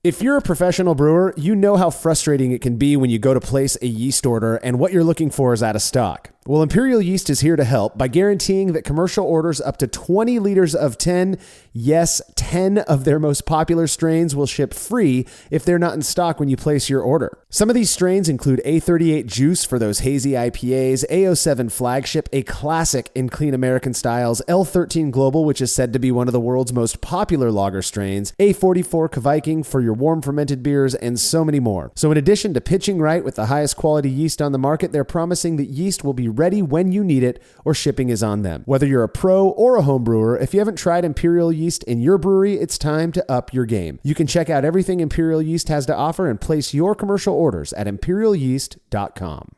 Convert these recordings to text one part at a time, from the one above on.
If you're a professional brewer, you know how frustrating it can be when you go to place a yeast order and what you're looking for is out of stock. Well, Imperial Yeast is here to help by guaranteeing that commercial orders up to 20 liters of 10, yes, 10 of their most popular strains will ship free if they're not in stock when you place your order. Some of these strains include A38 Juice for those hazy IPAs, A07 Flagship, a classic in clean American styles, L13 Global, which is said to be one of the world's most popular lager strains, A44 Viking for your warm fermented beers, and so many more. So in addition to pitching right with the highest quality yeast on the market, they're promising that yeast will be ready when you need it or shipping is on them. Whether you're a pro or a home brewer, if you haven't tried Imperial Yeast in your brewery, it's time to up your game. You can check out everything Imperial Yeast has to offer and place your commercial orders at imperialyeast.com.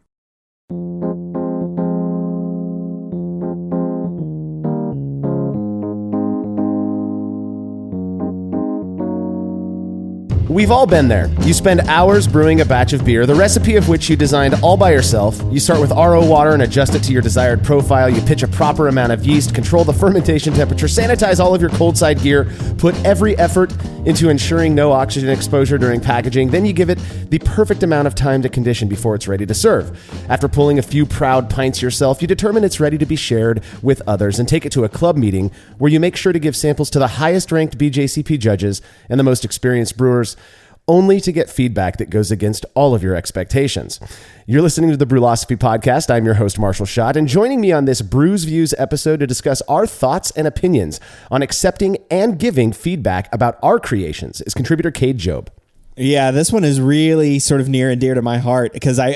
We've all been there. You spend hours brewing a batch of beer, the recipe of which you designed all by yourself. You start with RO water and adjust it to your desired profile. You pitch a proper amount of yeast, control the fermentation temperature, sanitize all of your cold side gear, put every effort into ensuring no oxygen exposure during packaging. Then you give it the perfect amount of time to condition before it's ready to serve. After pulling a few proud pints yourself, you determine it's ready to be shared with others and take it to a club meeting where you make sure to give samples to the highest ranked BJCP judges and the most experienced brewers, only to get feedback that goes against all of your expectations. You're listening to the Brewlosophy Podcast. I'm your host, Marshall Schott, and joining me on this Brews Views episode to discuss our thoughts and opinions on accepting and giving feedback about our creations is contributor Cade Jobe. Yeah, this one is really sort of near and dear to my heart because I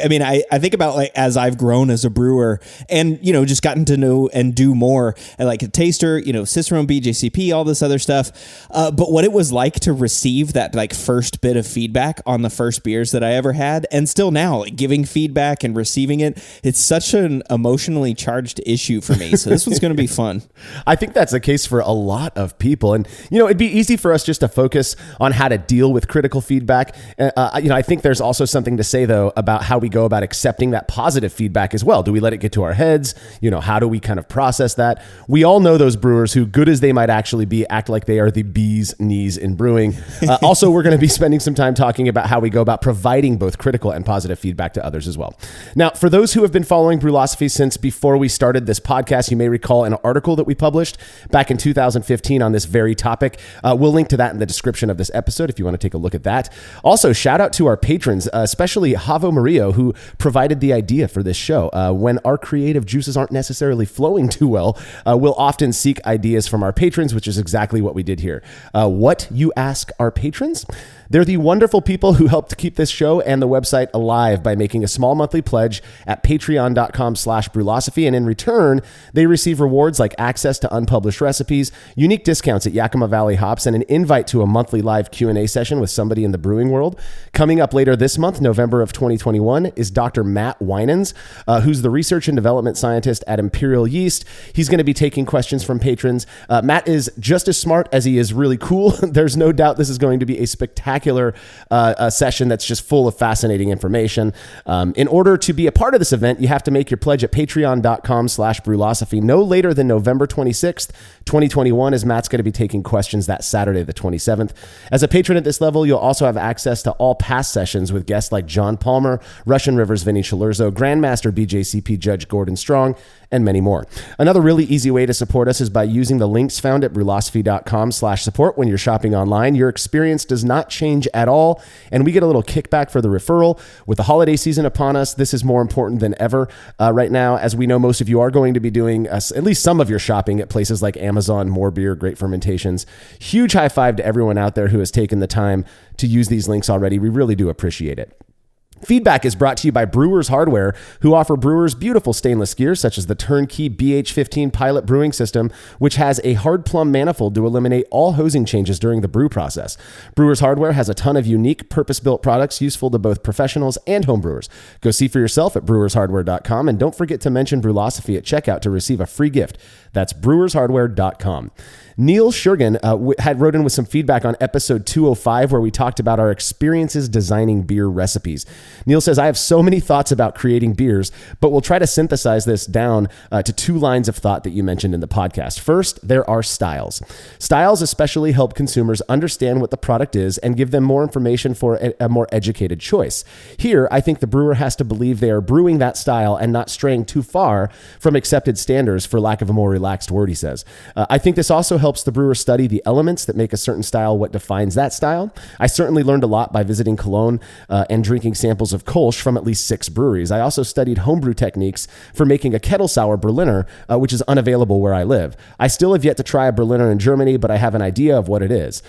think about like as I've grown as a brewer and, just gotten to know and do more like a taster, Cicerone, BJCP, all this other stuff. But what it was like to receive that like first bit of feedback on the first beers that I ever had. And still now like, giving feedback and receiving it, it's such an emotionally charged issue for me. So this one's going to be fun. I think that's the case for a lot of people. And, it'd be easy for us just to focus on how to deal with critical feedback. I think there's also something to say, though, about how we go about accepting that positive feedback as well. Do we let it get to our heads? How do we kind of process that? We all know those brewers who, good as they might actually be, act like they are the bee's knees in brewing. Also, we're going to be spending some time talking about how we go about providing both critical and positive feedback to others as well. Now, for those who have been following Brewlosophy since before we started this podcast, you may recall an article that we published back in 2015 on this very topic. We'll link to that in the description of this episode if you want to take a look at that. Also, shout out to our patrons, especially Javo Murillo, who provided the idea for this show. When our creative juices aren't necessarily flowing too well, we'll often seek ideas from our patrons, which is exactly what we did here. What, you ask our patrons? They're the wonderful people who helped keep this show and the website alive by making a small monthly pledge at patreon.com/brewlosophy. And in return, they receive rewards like access to unpublished recipes, unique discounts at Yakima Valley Hops, and an invite to a monthly live Q&A session with somebody in the brewing world. Coming up later this month, November of 2021, is Dr. Matt Winans, who's the research and development scientist at Imperial Yeast. He's going to be taking questions from patrons. Matt is just as smart as he is really cool. There's no doubt this is going to be a spectacular session that's just full of fascinating information. In order to be a part of this event, you have to make your pledge at patreon.com/brewlosophy no later than November 26th, 2021, as Matt's going to be taking questions that Saturday, the 27th. As a patron at this level, you'll also have access to all past sessions with guests like John Palmer, Russian River's Vinny Chilurzo, Grandmaster BJCP Judge Gordon Strong, and many more. Another really easy way to support us is by using the links found at brewlosophy.com/support when you're shopping online. Your experience does not change at all, and we get a little kickback for the referral. With the holiday season upon us, this is more important than ever right now, as we know most of you are going to be doing at least some of your shopping at places like Amazon, More Beer, Great Fermentations. Huge high five to everyone out there who has taken the time to use these links already. We really do appreciate it. Feedback is brought to you by Brewers Hardware, who offer brewers beautiful stainless gear such as the turnkey BH15 Pilot brewing system, which has a hard plumb manifold to eliminate all hosing changes during the brew process. Brewers Hardware has a ton of unique purpose-built products useful to both professionals and home brewers. Go see for yourself at brewershardware.com, and don't forget to mention Brewlosophy at checkout to receive a free gift. That's brewershardware.com. Neil Shurgan had wrote in with some feedback on episode 205, where we talked about our experiences designing beer recipes. Neil says, I have so many thoughts about creating beers, but we'll try to synthesize this down to 2 lines of thought that you mentioned in the podcast. First, there are styles. Styles especially help consumers understand what the product is and give them more information for a more educated choice. Here, I think the brewer has to believe they are brewing that style and not straying too far from accepted standards, for lack of a more relaxed word, he says. I think this also helps the brewer study the elements that make a certain style what defines that style. I certainly learned a lot by visiting Cologne and drinking samples of Kolsch from at least 6 breweries. I also studied homebrew techniques for making a kettle sour Berliner, which is unavailable where I live. I still have yet to try a Berliner in Germany, but I have an idea of what it is.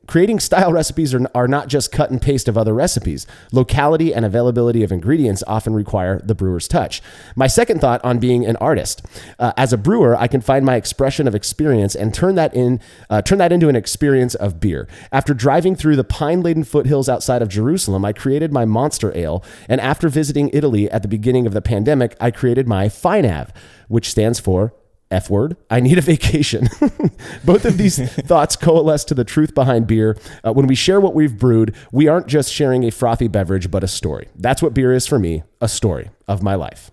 Creating style recipes are not just cut and paste of other recipes. Locality and availability of ingredients often require the brewer's touch. My second thought on being an artist. As a brewer, I can find my expression of experience and turn that into an experience of beer. After driving through the pine-laden foothills outside of Jerusalem, I created my Monster Ale. And after visiting Italy at the beginning of the pandemic, I created my FINAV, which stands for F word, I need a vacation. Both of these thoughts coalesce to the truth behind beer. When we share what we've brewed, we aren't just sharing a frothy beverage, but a story. That's what beer is for me, a story of my life.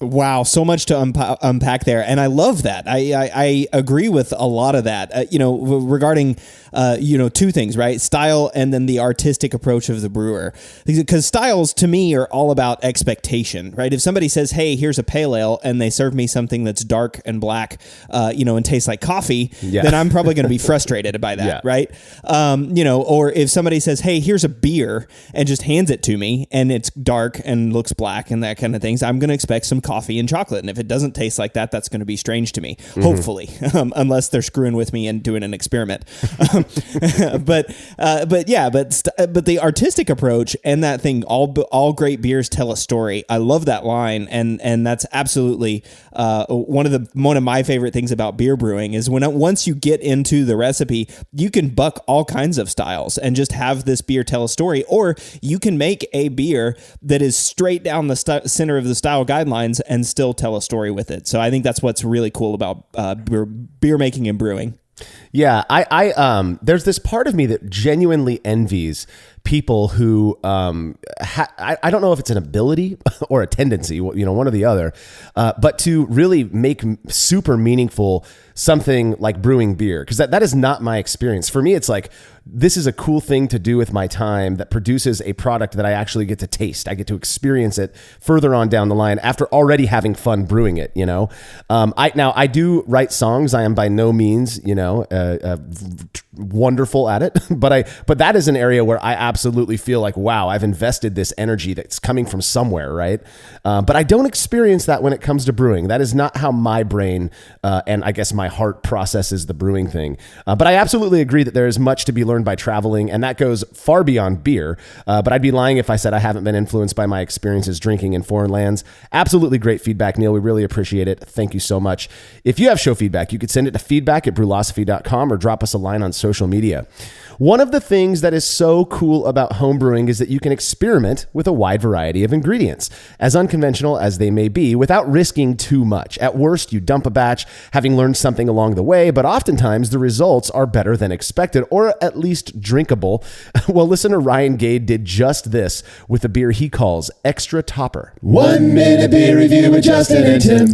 Wow, so much to unpack there, and I love that. I agree with a lot of that. Regarding 2 things, right? Style and then the artistic approach of the brewer. Because styles to me are all about expectation, right? If somebody says, "Hey, here's a pale ale," and they serve me something that's dark and black, and tastes like coffee, then I'm probably going to be frustrated by that, right? Or if somebody says, "Hey, here's a beer," and just hands it to me, and it's dark and looks black and that kind of things, I'm going to expect some coffee and chocolate. And if it doesn't taste like that, that's going to be strange to me, hopefully, unless they're screwing with me and doing an experiment. But the artistic approach and that thing, all great beers tell a story. I love that line. And that's absolutely one of my favorite things about beer brewing is once you get into the recipe, you can buck all kinds of styles and just have this beer tell a story, or you can make a beer that is straight down the center of the style guidelines and still tell a story with it. So I think that's what's really cool about beer making and brewing. Yeah, I there's this part of me that genuinely envies people who I don't know if it's an ability or a tendency, one or the other, but to really make super meaningful something like brewing beer, because that is not my experience. For me, it's like, this is a cool thing to do with my time that produces a product that I actually get to taste. I get to experience it further on down the line after already having fun brewing it, I do write songs. I am by no means, wonderful at it, but that is an area where I absolutely feel like, wow, I've invested this energy that's coming from somewhere, right? But I don't experience that when it comes to brewing. That is not how my brain and I guess my heart processes the brewing thing. But I absolutely agree that there is much to be learned by traveling, and that goes far beyond beer. But I'd be lying if I said I haven't been influenced by my experiences drinking in foreign lands. Absolutely great feedback, Neil. We really appreciate it. Thank you so much. If you have show feedback, you could send it to feedback@brewlosophy.com or drop us a line on social media. One of the things that is so cool about homebrewing is that you can experiment with a wide variety of ingredients, as unconventional as they may be, without risking too much. At worst, you dump a batch, having learned something along the way, but oftentimes the results are better than expected, or at least drinkable. Well, listener Ryan Cade did just this with a beer he calls Extra Topper. 1 minute beer review with Justin and Tim.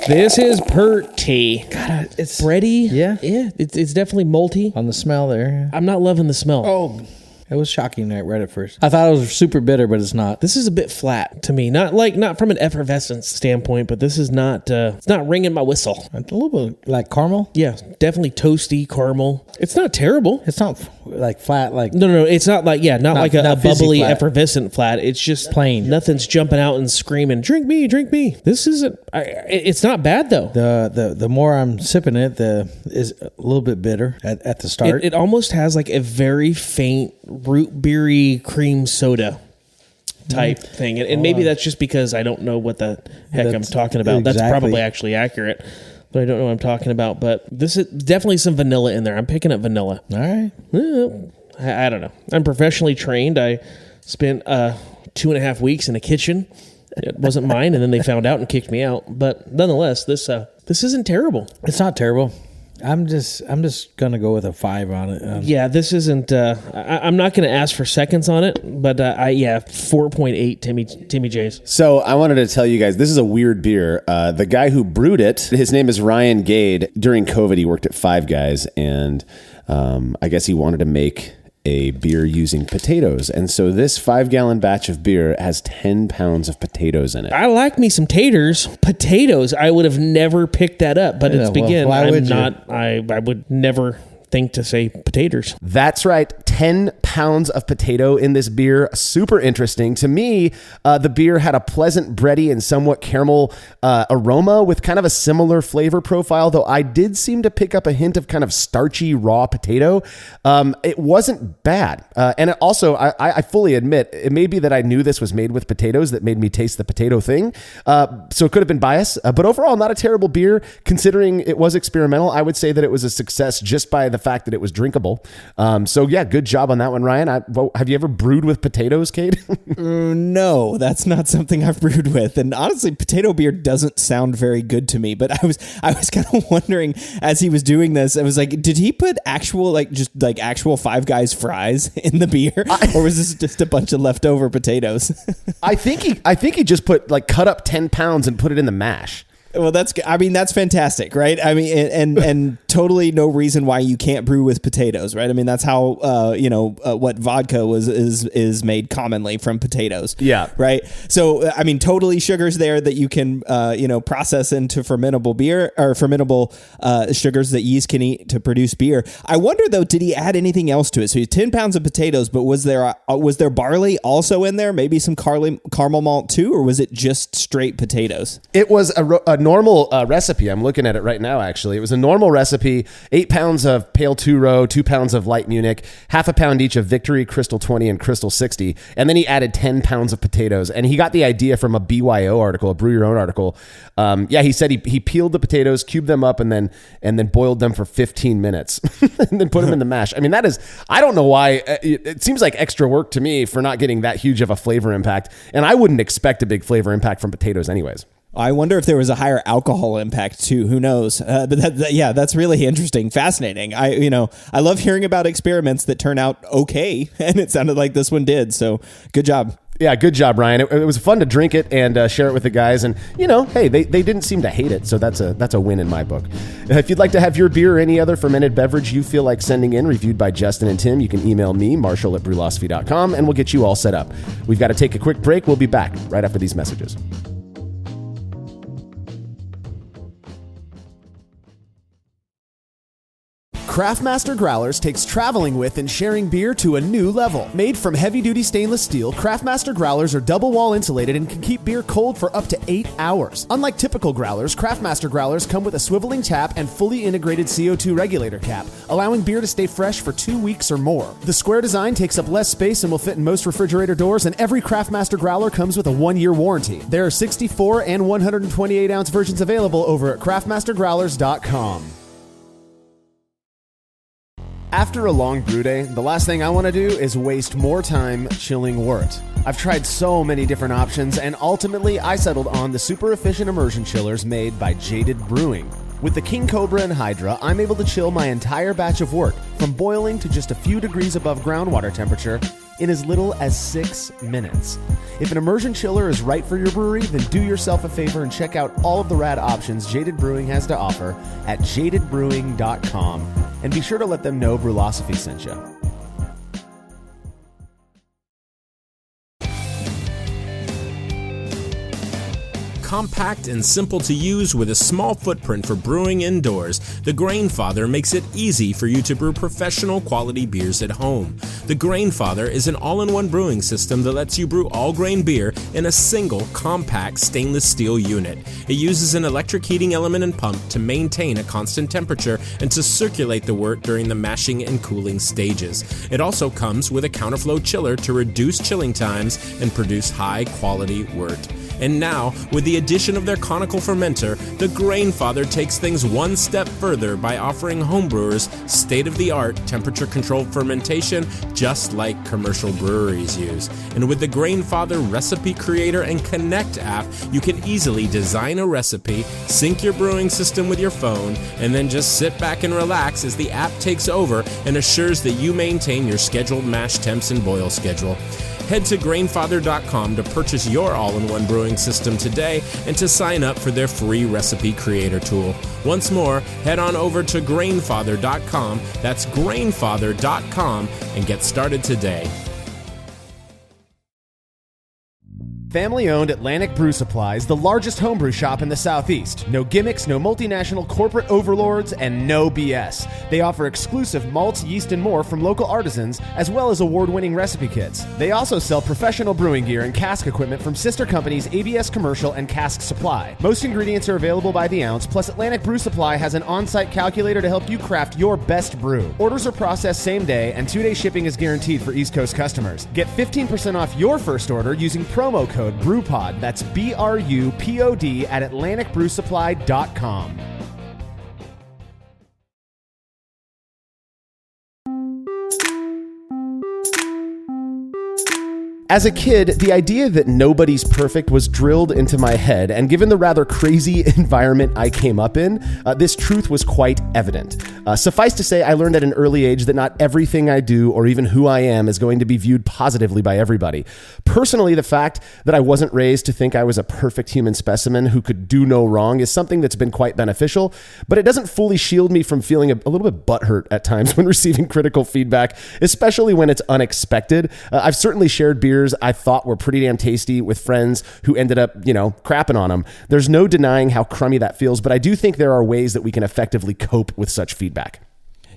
This is Perty. God, it's bready. Yeah. It's definitely malty. On the smell there. I'm not loving the smell. Oh, it was shocking right at first. I thought it was super bitter, but it's not. This is a bit flat to me. Not from an effervescence standpoint, but this is not. It's not ringing my whistle. It's a little bit like caramel. Yeah, definitely toasty caramel. It's not terrible. It's not like flat. Like no. It's not like not like a bubbly flat. effervescent flat. It's just plain. Nothing's jumping out and screaming, "Drink me, drink me." This isn't. It's not bad though. The more I'm sipping it, the is a little bit bitter at the start. It almost has like a very faint root beery cream soda type thing, and maybe that's just because I don't know what the heck I'm talking about. Exactly. That's probably actually accurate, but I don't know what I'm talking about. But this is definitely some vanilla in there. I'm picking up vanilla. All right. I don't know. I'm professionally trained. I spent 2.5 weeks in a kitchen. It wasn't mine, and then they found out and kicked me out. But nonetheless, this isn't terrible. It's not terrible. I'm just gonna go with a 5 on it. Yeah, this isn't. I'm not going to ask for seconds on it, but 4.8 Timmy J's. So I wanted to tell you guys, this is a weird beer. The guy who brewed it, his name is Ryan Cade. During COVID, he worked at Five Guys, and I guess he wanted to make a beer using potatoes. And so this 5-gallon batch of beer has 10 pounds of potatoes in it. I like me some taters. Potatoes, I would have never picked that up, but it's begin. why I'm would you? not. I would never think to say potatoes. That's right. 10 pounds of potato in this beer. Super interesting. To me, the beer had a pleasant bready and somewhat caramel aroma with kind of a similar flavor profile, though I did seem to pick up a hint of kind of starchy raw potato. It wasn't bad. And it also, I fully admit, it may be that I knew this was made with potatoes that made me taste the potato thing. So it could have been bias, but overall, not a terrible beer. Considering it was experimental, I would say that it was a success just by the fact that it was drinkable. So yeah, good job on that one, Ryan. Have you ever brewed with potatoes, Cade? No, that's not something I've brewed with. And honestly, potato beer doesn't sound very good to me. But I was kind of wondering as he was doing this, I was like, did he put actual actual Five Guys fries in the beer, or was this just a bunch of leftover potatoes? I think he just put cut up 10 pounds and put it in the mash. Well, that's fantastic, right? I mean, and totally no reason why you can't brew with potatoes, right? I mean, that's how what vodka is made commonly from potatoes. Yeah. Right. So I mean, totally sugars there that you can process into fermentable beer or fermentable sugars that yeast can eat to produce beer. I wonder though, did he add anything else to it? So he had 10 pounds of potatoes, but was there barley also in there? Maybe some caramel malt too, or was it just straight potatoes? It was a normal recipe. I'm looking at it right now, actually. It was a normal recipe, 8 pounds of Pale 2-Row, 2 pounds of Light Munich, half a pound each of Victory, Crystal 20, and Crystal 60. And then he added 10 pounds of potatoes. And he got the idea from a BYO article, a Brew Your Own article. He said he peeled the potatoes, cubed them up, and then boiled them for 15 minutes and then put them in the mash. I mean, I don't know why. It seems like extra work to me for not getting that huge of a flavor impact. And I wouldn't expect a big flavor impact from potatoes anyways. I wonder if there was a higher alcohol impact too. Who knows? But that's really interesting, fascinating. I love hearing about experiments that turn out okay, and it sounded like this one did. So good job. Yeah, good job, Ryan. It was fun to drink it and share it with the guys. And, hey, they didn't seem to hate it. So that's a win in my book. If you'd like to have your beer or any other fermented beverage you feel like sending in, reviewed by Justin and Tim, you can email me, marshall@brewlosophy.com, and we'll get you all set up. We've got to take a quick break. We'll be back right after these messages. Craftmaster Growlers takes traveling with and sharing beer to a new level. Made from heavy-duty stainless steel, Craftmaster Growlers are double-wall insulated and can keep beer cold for up to 8 hours. Unlike typical growlers, Craftmaster Growlers come with a swiveling tap and fully integrated CO2 regulator cap, allowing beer to stay fresh for 2 weeks or more. The square design takes up less space and will fit in most refrigerator doors, and every Craftmaster Growler comes with a 1-year warranty. There are 64 and 128-ounce versions available over at craftmastergrowlers.com. After a long brew day, the last thing I want to do is waste more time chilling wort. I've tried so many different options, and ultimately I settled on the super efficient immersion chillers made by Jaded Brewing. With the King Cobra and Hydra, I'm able to chill my entire batch of wort from boiling to just a few degrees above groundwater temperature in as little as 6 minutes. If an immersion chiller is right for your brewery, then do yourself a favor and check out all of the rad options Jaded Brewing has to offer at jadedbrewing.com. And be sure to let them know Brewlosophy sent you. Compact and simple to use with a small footprint for brewing indoors, the Grainfather makes it easy for you to brew professional quality beers at home. The Grainfather is an all-in-one brewing system that lets you brew all grain beer in a single compact stainless steel unit. It uses an electric heating element and pump to maintain a constant temperature and to circulate the wort during the mashing and cooling stages. It also comes with a counterflow chiller to reduce chilling times and produce high quality wort. And now, with the addition of their conical fermenter, the Grainfather takes things one step further by offering homebrewers state-of-the-art temperature-controlled fermentation just like commercial breweries use. And with the Grainfather Recipe Creator and Connect app, you can easily design a recipe, sync your brewing system with your phone, and then just sit back and relax as the app takes over and assures that you maintain your scheduled mash temps and boil schedule. Head to grainfather.com to purchase your all-in-one brewing system today and to sign up for their free recipe creator tool. Once more, head on over to grainfather.com, that's grainfather.com, and get started today. Family-owned Atlantic Brew Supply is the largest homebrew shop in the Southeast. No gimmicks, no multinational corporate overlords, and no BS. They offer exclusive malts, yeast, and more from local artisans, as well as award-winning recipe kits. They also sell professional brewing gear and cask equipment from sister companies ABS Commercial and Cask Supply. Most ingredients are available by the ounce, plus Atlantic Brew Supply has an on-site calculator to help you craft your best brew. Orders are processed same day, and 2-day shipping is guaranteed for East Coast customers. Get 15% off your first order using promo code BREWPOD. That's BRUPOD at AtlanticBrewSupply.com. As a kid, the idea that nobody's perfect was drilled into my head, and given the rather crazy environment I came up in, this truth was quite evident. Suffice to say, I learned at an early age that not everything I do or even who I am is going to be viewed positively by everybody. Personally, the fact that I wasn't raised to think I was a perfect human specimen who could do no wrong is something that's been quite beneficial, but it doesn't fully shield me from feeling a little bit butthurt at times when receiving critical feedback, especially when it's unexpected. I've certainly shared beers I thought were pretty damn tasty with friends who ended up, crapping on them. There's no denying how crummy that feels, but I do think there are ways that we can effectively cope with such feedback.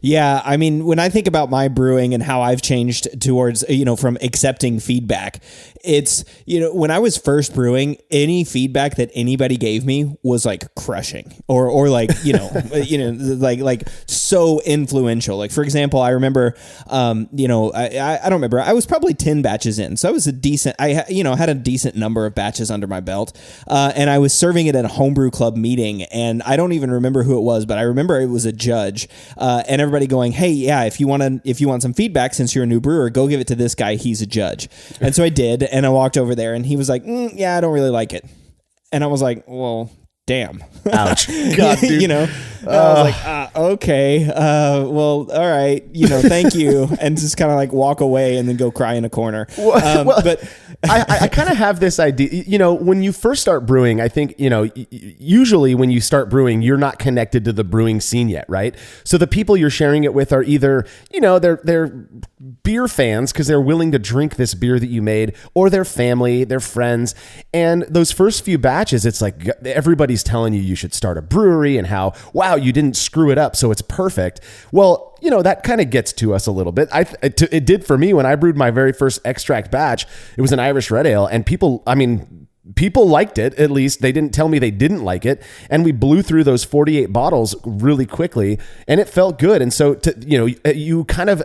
Yeah, I mean, when I think about my brewing and how I've changed towards, from accepting feedback, it's, when I was first brewing, any feedback that anybody gave me was like crushing or like, like so influential. Like, for example, I remember, I don't remember, I was probably 10 batches in. So I was had a decent number of batches under my belt. And I was serving it at a homebrew club meeting, and I don't even remember who it was, but I remember it was a judge, and everybody going, hey, yeah, if you want some feedback, since you're a new brewer, go give it to this guy. He's a judge. And so I did. And I walked over there and he was like, yeah, I don't really like it. And I was like, well, damn. Ouch. God, dude. I was like, okay, well, all right, thank you. And just kind of like walk away and then go cry in a corner. But I kind of have this idea, when you first start brewing, I think, usually when you start brewing, you're not connected to the brewing scene yet, right? So the people you're sharing it with are either, they're beer fans because they're willing to drink this beer that you made, or their family, their friends. And those first few batches, it's like everybody's telling you should start a brewery and how, wow, you didn't screw it up, so it's perfect. Well, that kind of gets to us a little bit. It did for me when I brewed my very first extract batch. It was an Irish red ale, and people liked it. At least they didn't tell me they didn't like it. And we blew through those 48 bottles really quickly, and it felt good. And so, you kind of,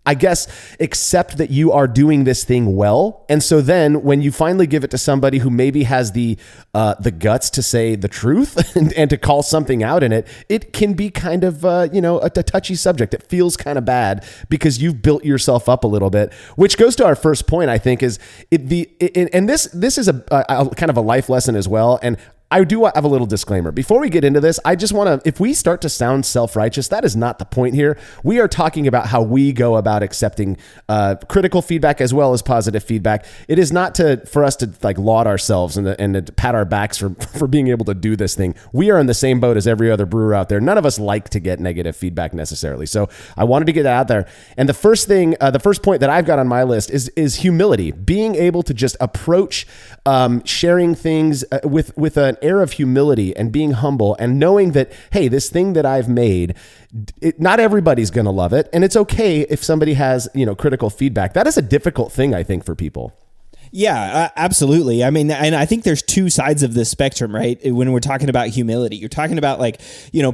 I guess, accept that you are doing this thing well. And so then when you finally give it to somebody who maybe has the guts to say the truth and to call something out in it, it can be kind of, a touchy subject. It feels kind of bad because you've built yourself up a little bit, which goes to our first point, I think, is this is a kind of a life lesson as well. And I do have a little disclaimer. Before we get into this, I just want to, if we start to sound self-righteous, that is not the point here. We are talking about how we go about accepting critical feedback as well as positive feedback. It is not for us to like laud ourselves and to pat our backs for being able to do this thing. We are in the same boat as every other brewer out there. None of us like to get negative feedback necessarily. So I wanted to get that out there. And the first point that I've got on my list is humility. Being able to just approach sharing things with an air of humility and being humble and knowing that, hey, this thing that I've made, not everybody's going to love it. And it's okay if somebody has, critical feedback. That is a difficult thing, I think, for people. Yeah, absolutely. I mean, and I think there's two sides of this spectrum, right? When we're talking about humility, you're talking about like,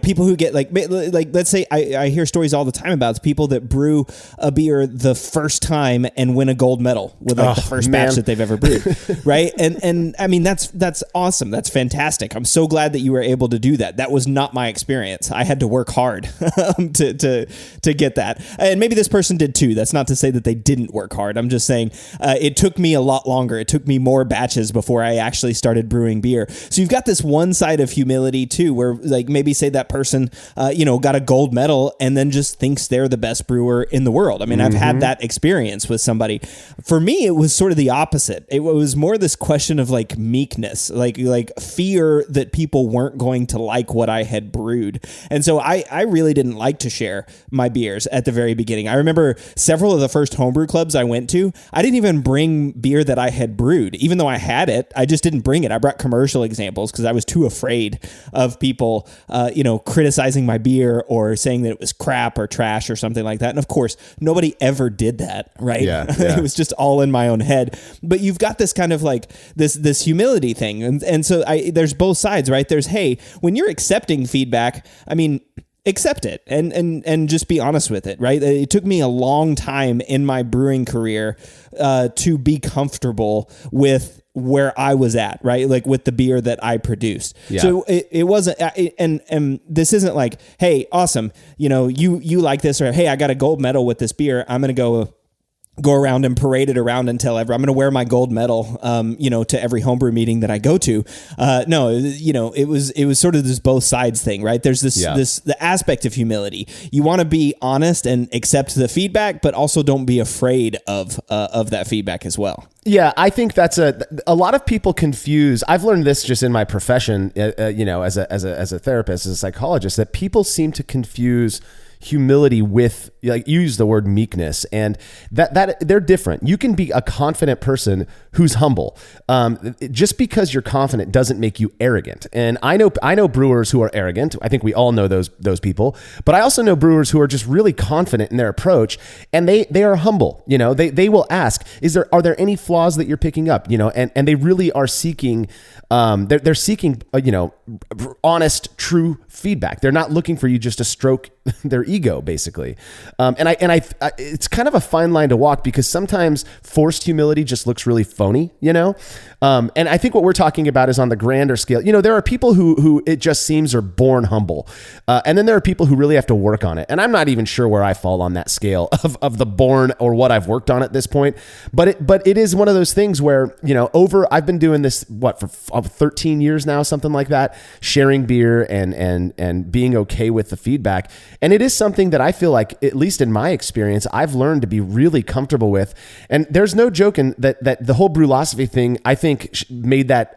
people who get like let's say I hear stories all the time about people that brew a beer the first time and win a gold medal with like the first batch that they've ever brewed, right? And I mean, that's awesome. That's fantastic. I'm so glad that you were able to do that. That was not my experience. I had to work hard to get that. And maybe this person did too. That's not to say that they didn't work hard. I'm just saying it took me a lot longer. It took me more batches before I actually started brewing beer. So you've got this one side of humility too, where like maybe say that person, got a gold medal and then just thinks they're the best brewer in the world. I mean, I've had that experience with somebody. For me, it was sort of the opposite. It was more this question of like meekness, like fear that people weren't going to like what I had brewed. And so I really didn't like to share my beers at the very beginning. I remember several of the first homebrew clubs I went to, I didn't even bring beer that I had brewed, even though I had it. I just didn't bring it. I brought commercial examples because I was too afraid of people, criticizing my beer or saying that it was crap or trash or something like that. And of course, nobody ever did that, right? Yeah. It was just all in my own head. But you've got this kind of like this humility thing, and so there's both sides, right? There's, hey, when you're accepting feedback, I mean, accept it and just be honest with it, right? It took me a long time in my brewing career to be comfortable with where I was at, right? Like with the beer that I produced. Yeah. So it wasn't, and this isn't like, hey, awesome, you like this, or hey, I got a gold medal with this beer. I'm going to go around and parade it around and tell everyone I'm going to wear my gold medal, to every homebrew meeting that I go to. No, it was sort of this both sides thing, right? There's the aspect of humility. You want to be honest and accept the feedback, but also don't be afraid of that feedback as well. Yeah, I think that's a lot of people confuse. I've learned this just in my profession, as a therapist, as a psychologist, that people seem to confuse humility with, like, you use the word meekness, and that they're different. You can be a confident person who's humble. Just because you're confident doesn't make you arrogant. And I know brewers who are arrogant. I think we all know those people. But I also know brewers who are just really confident in their approach, and they are humble. They will ask, are there any flaws that you're picking up? And they really are seeking. They're seeking, honest, true feedback. They're not looking for you just to stroke their ego, basically. And I it's kind of a fine line to walk, because sometimes forced humility just looks really phony, And I think what we're talking about is on the grander scale. There are people who it just seems are born humble. And then there are people who really have to work on it. And I'm not even sure where I fall on that scale of the born or what I've worked on at this point. But it is one of those things where, I've been doing this, for 13 years now, something like that, sharing beer and being okay with the feedback. And it is something that I feel like, at least in my experience, I've learned to be really comfortable with. And there's no joking that the whole Brewlosophy thing, I think, made that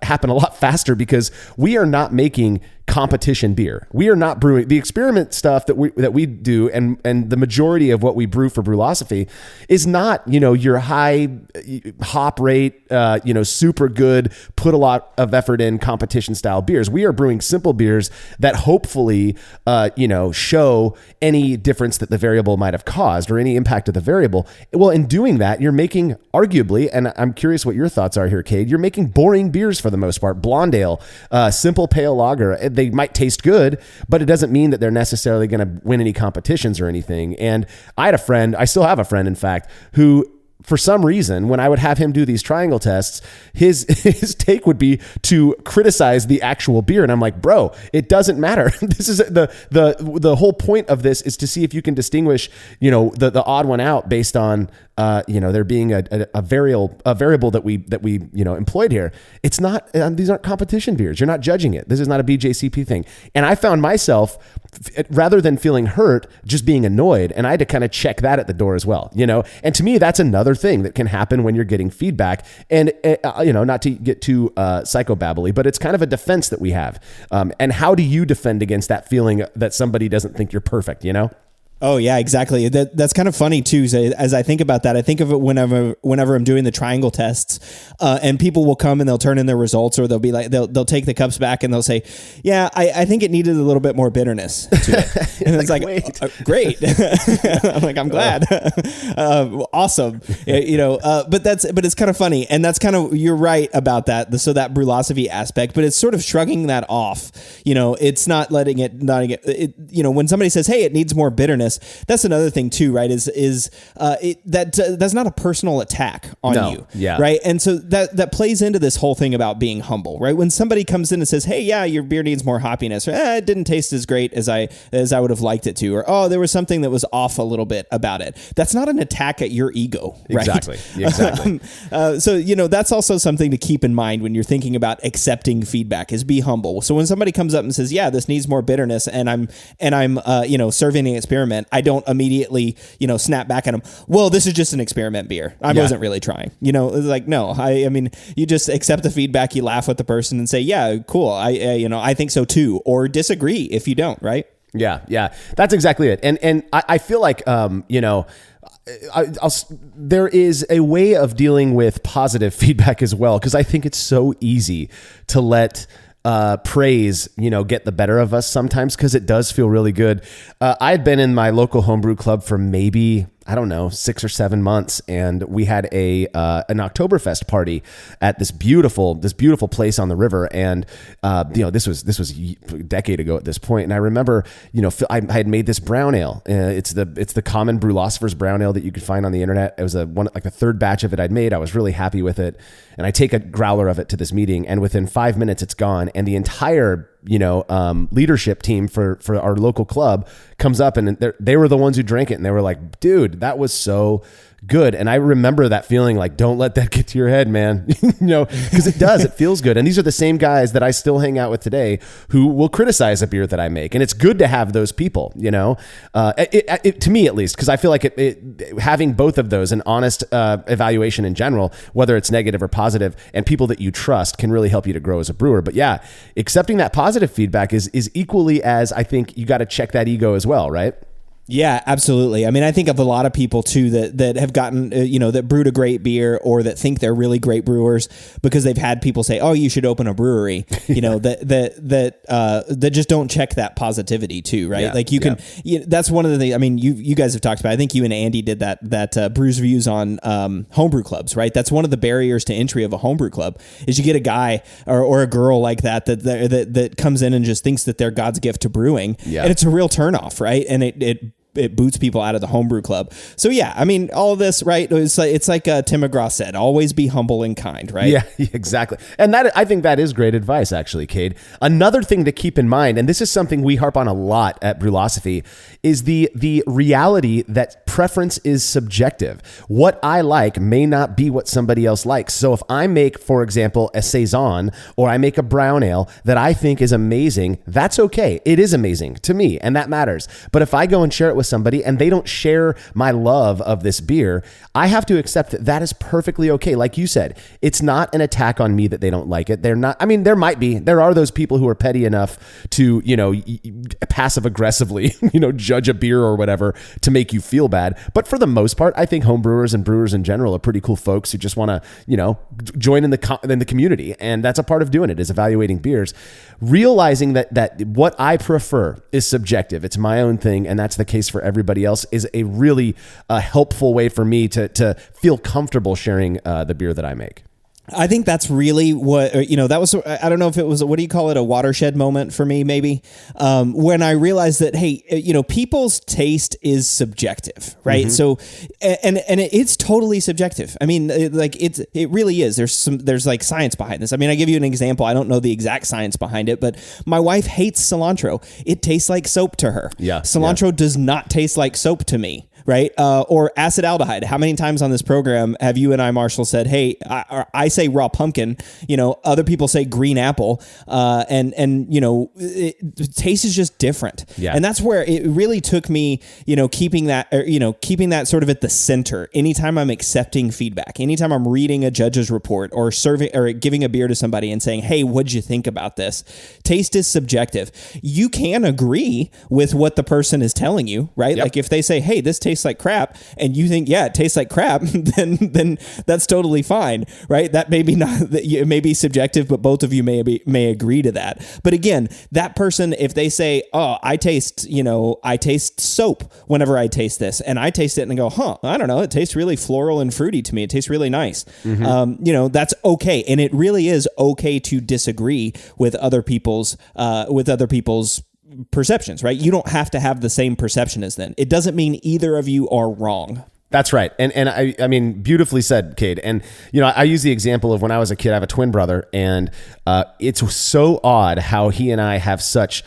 happen a lot faster, because we are not making competition beer. We are not brewing the experiment stuff that we do, and the majority of what we brew for Brewlosophy is not, your high hop rate, super good, put a lot of effort in competition style beers. We are brewing simple beers that hopefully, show any difference that the variable might have caused, or any impact of the variable. Well, in doing that, you're making, arguably, and I'm curious what your thoughts are here, Cade, you're making boring beers for the most part. Blonde ale, simple pale lager. They might taste good, but it doesn't mean that they're necessarily going to win any competitions or anything. And I still have a friend, in fact, who, for some reason, when I would have him do these triangle tests, his take would be to criticize the actual beer. And I'm like, bro, it doesn't matter. This is the whole point of this is to see if you can distinguish, the odd one out based on, there being a variable that we employed here. It's not, these aren't competition beers. You're not judging it. This is not a BJCP thing. And I found myself, rather than feeling hurt, just being annoyed. And I had to kind of check that at the door as well, and to me, that's another thing that can happen when you're getting feedback. And, not to get too psychobabbly, but it's kind of a defense that we have. And how do you defend against that feeling that somebody doesn't think you're perfect, Oh yeah, exactly. That's kind of funny too. As I think about that, I think of it whenever I'm doing the triangle tests, and people will come and they'll turn in their results, or they'll be like, they'll take the cups back and they'll say, "Yeah, I think it needed a little bit more bitterness to it." And it's like great. I'm like, I'm glad. Awesome. But it's kind of funny, and that's kind of, you're right about that. So that brulosophy aspect, but it's sort of shrugging that off. It's not letting it. When somebody says, "Hey, it needs more bitterness," that's another thing too, right? That's not a personal attack on you, right? And so that plays into this whole thing about being humble, right? When somebody comes in and says, "Hey, yeah, your beer needs more hoppiness," or "it didn't taste as great as I would have liked it to," or "oh, there was something that was off a little bit about it," that's not an attack at your ego, right? Exactly. So that's also something to keep in mind when you're thinking about accepting feedback, is be humble. So when somebody comes up and says, "Yeah, this needs more bitterness," and I'm serving an experiment, I don't immediately, snap back at them. "Well, this is just an experiment beer. I wasn't really trying." It's like, no, I mean, you just accept the feedback, you laugh with the person and say, "Yeah, cool. I think so too," or disagree if you don't, right? Yeah. That's exactly it. And I feel like, there is a way of dealing with positive feedback as well, because I think it's so easy to let praise, get the better of us sometimes, because it does feel really good. I had been in my local homebrew club for maybe, 6 or 7 months, and we had an Oktoberfest party at this beautiful place on the river. And this was a decade ago at this point. And I remember, I had made this brown ale. It's the common Brulosopher's brown ale that you could find on the internet. It was the third batch of it I'd made. I was really happy with it, and I take a growler of it to this meeting, and within 5 minutes it's gone, and the entire leadership team for our local club comes up, and they were the ones who drank it, and they were like, "Dude, that was so good." And I remember that feeling, like, don't let that get to your head, man. Because it does, it feels good. And these are the same guys that I still hang out with today who will criticize a beer that I make. And it's good to have those people, to me at least, because I feel like having both of those, an honest evaluation in general, whether it's negative or positive, and people that you trust, can really help you to grow as a brewer. But yeah, accepting that positive feedback is equally as, I think you got to check that ego as well, right? Yeah, absolutely. I mean, I think of a lot of people too that have gotten, that brewed a great beer, or that think they're really great brewers because they've had people say, "Oh, you should open a brewery," that just don't check that positivity too, right? Yeah, like you can, that's one of the things. I mean, you guys have talked about, I think you and Andy did that Brews Views on homebrew clubs, right? That's one of the barriers to entry of a homebrew club, is you get a guy or a girl like that comes in and just thinks that they're God's gift to brewing, and it's a real turnoff, right? And it boots people out of the homebrew club. So yeah, I mean, all of this, right? It's like Tim McGraw said, always be humble and kind, right? Yeah, exactly. And I think that is great advice, actually, Cade. Another thing to keep in mind, and this is something we harp on a lot at Brulosophy, is the reality that preference is subjective. What I like may not be what somebody else likes. So if I make, for example, a Saison, or I make a brown ale that I think is amazing, that's okay. It is amazing to me, and that matters. But if I go and share it with somebody and they don't share my love of this beer, I have to accept that is perfectly okay. Like you said, it's not an attack on me that they don't like it. There are those people who are petty enough to, passive aggressively, judge a beer or whatever to make you feel bad. But for the most part, I think homebrewers and brewers in general are pretty cool folks who just want to, join in the community. And that's a part of doing it, is evaluating beers, realizing that what I prefer is subjective. It's my own thing. And that's the case for everybody else, is a really helpful way for me to feel comfortable sharing the beer that I make. I think that's really what, that was, I don't know if it was, what do you call it? A watershed moment for me, maybe, when I realized that, hey, people's taste is subjective, right? Mm-hmm. So, and it's totally subjective. I mean, it really is. There's like science behind this. I mean, I give you an example. I don't know the exact science behind it, but my wife hates cilantro. It tastes like soap to her. Yeah. Cilantro does not taste like soap to me. right? Or acetaldehyde. How many times on this program have you and I, Marshall, said, hey, I say raw pumpkin, other people say green apple, and taste is just different. Yeah. And that's where it really took me, keeping that sort of at the center. Anytime I'm accepting feedback, anytime I'm reading a judge's report or serving or giving a beer to somebody and saying, hey, what'd you think about this? Taste is subjective. You can agree with what the person is telling you, right? Yep. Like if they say, hey, this tastes like crap, and you think, yeah, it tastes like crap, then that's totally fine, right? That may be it may be subjective, but both of you may agree to that. But again, that person, if they say, oh, I taste soap whenever I taste this, and I taste it and I go, I don't know, it tastes really floral and fruity to me. It tastes really nice. That's okay. And it really is okay to disagree with other people's perceptions, right? You don't have to have the same perception as them. It doesn't mean either of you are wrong. That's right. And I mean, beautifully said, Cade. And, I use the example of when I was a kid. I have a twin brother, and it's so odd how he and I have such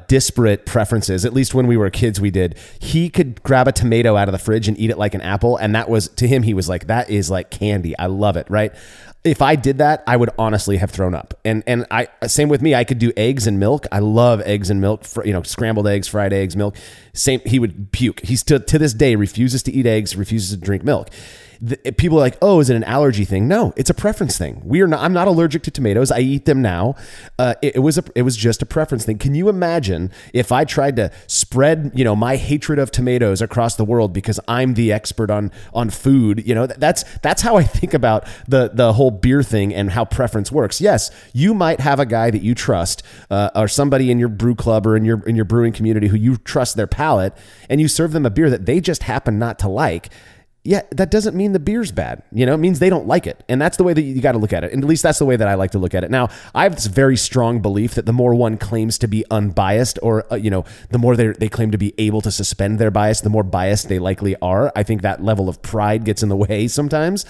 disparate preferences. At least when we were kids, we did. He could grab a tomato out of the fridge and eat it like an apple. And that was, to him, he was like, that is like candy. I love it. Right. If I did that, I would honestly have thrown up. And same with me. I could do eggs and milk. I love eggs and milk, scrambled eggs, fried eggs, milk. Same. He would puke. He still to this day refuses to eat eggs, refuses to drink milk. People are like, oh, is it an allergy thing? No, it's a preference thing. I'm not allergic to tomatoes. I eat them now. It was just a preference thing. Can you imagine if I tried to spread, my hatred of tomatoes across the world because I'm the expert on food? That's how I think about the whole beer thing and how preference works. Yes, you might have a guy that you trust, or somebody in your brew club or in your brewing community who you trust their palate, and you serve them a beer that they just happen not to like. Yeah, that doesn't mean the beer's bad. It means they don't like it. And that's the way that you got to look at it. And at least that's the way that I like to look at it. Now, I have this very strong belief that the more one claims to be unbiased, or, the more they claim to be able to suspend their bias, the more biased they likely are. I think that level of pride gets in the way sometimes.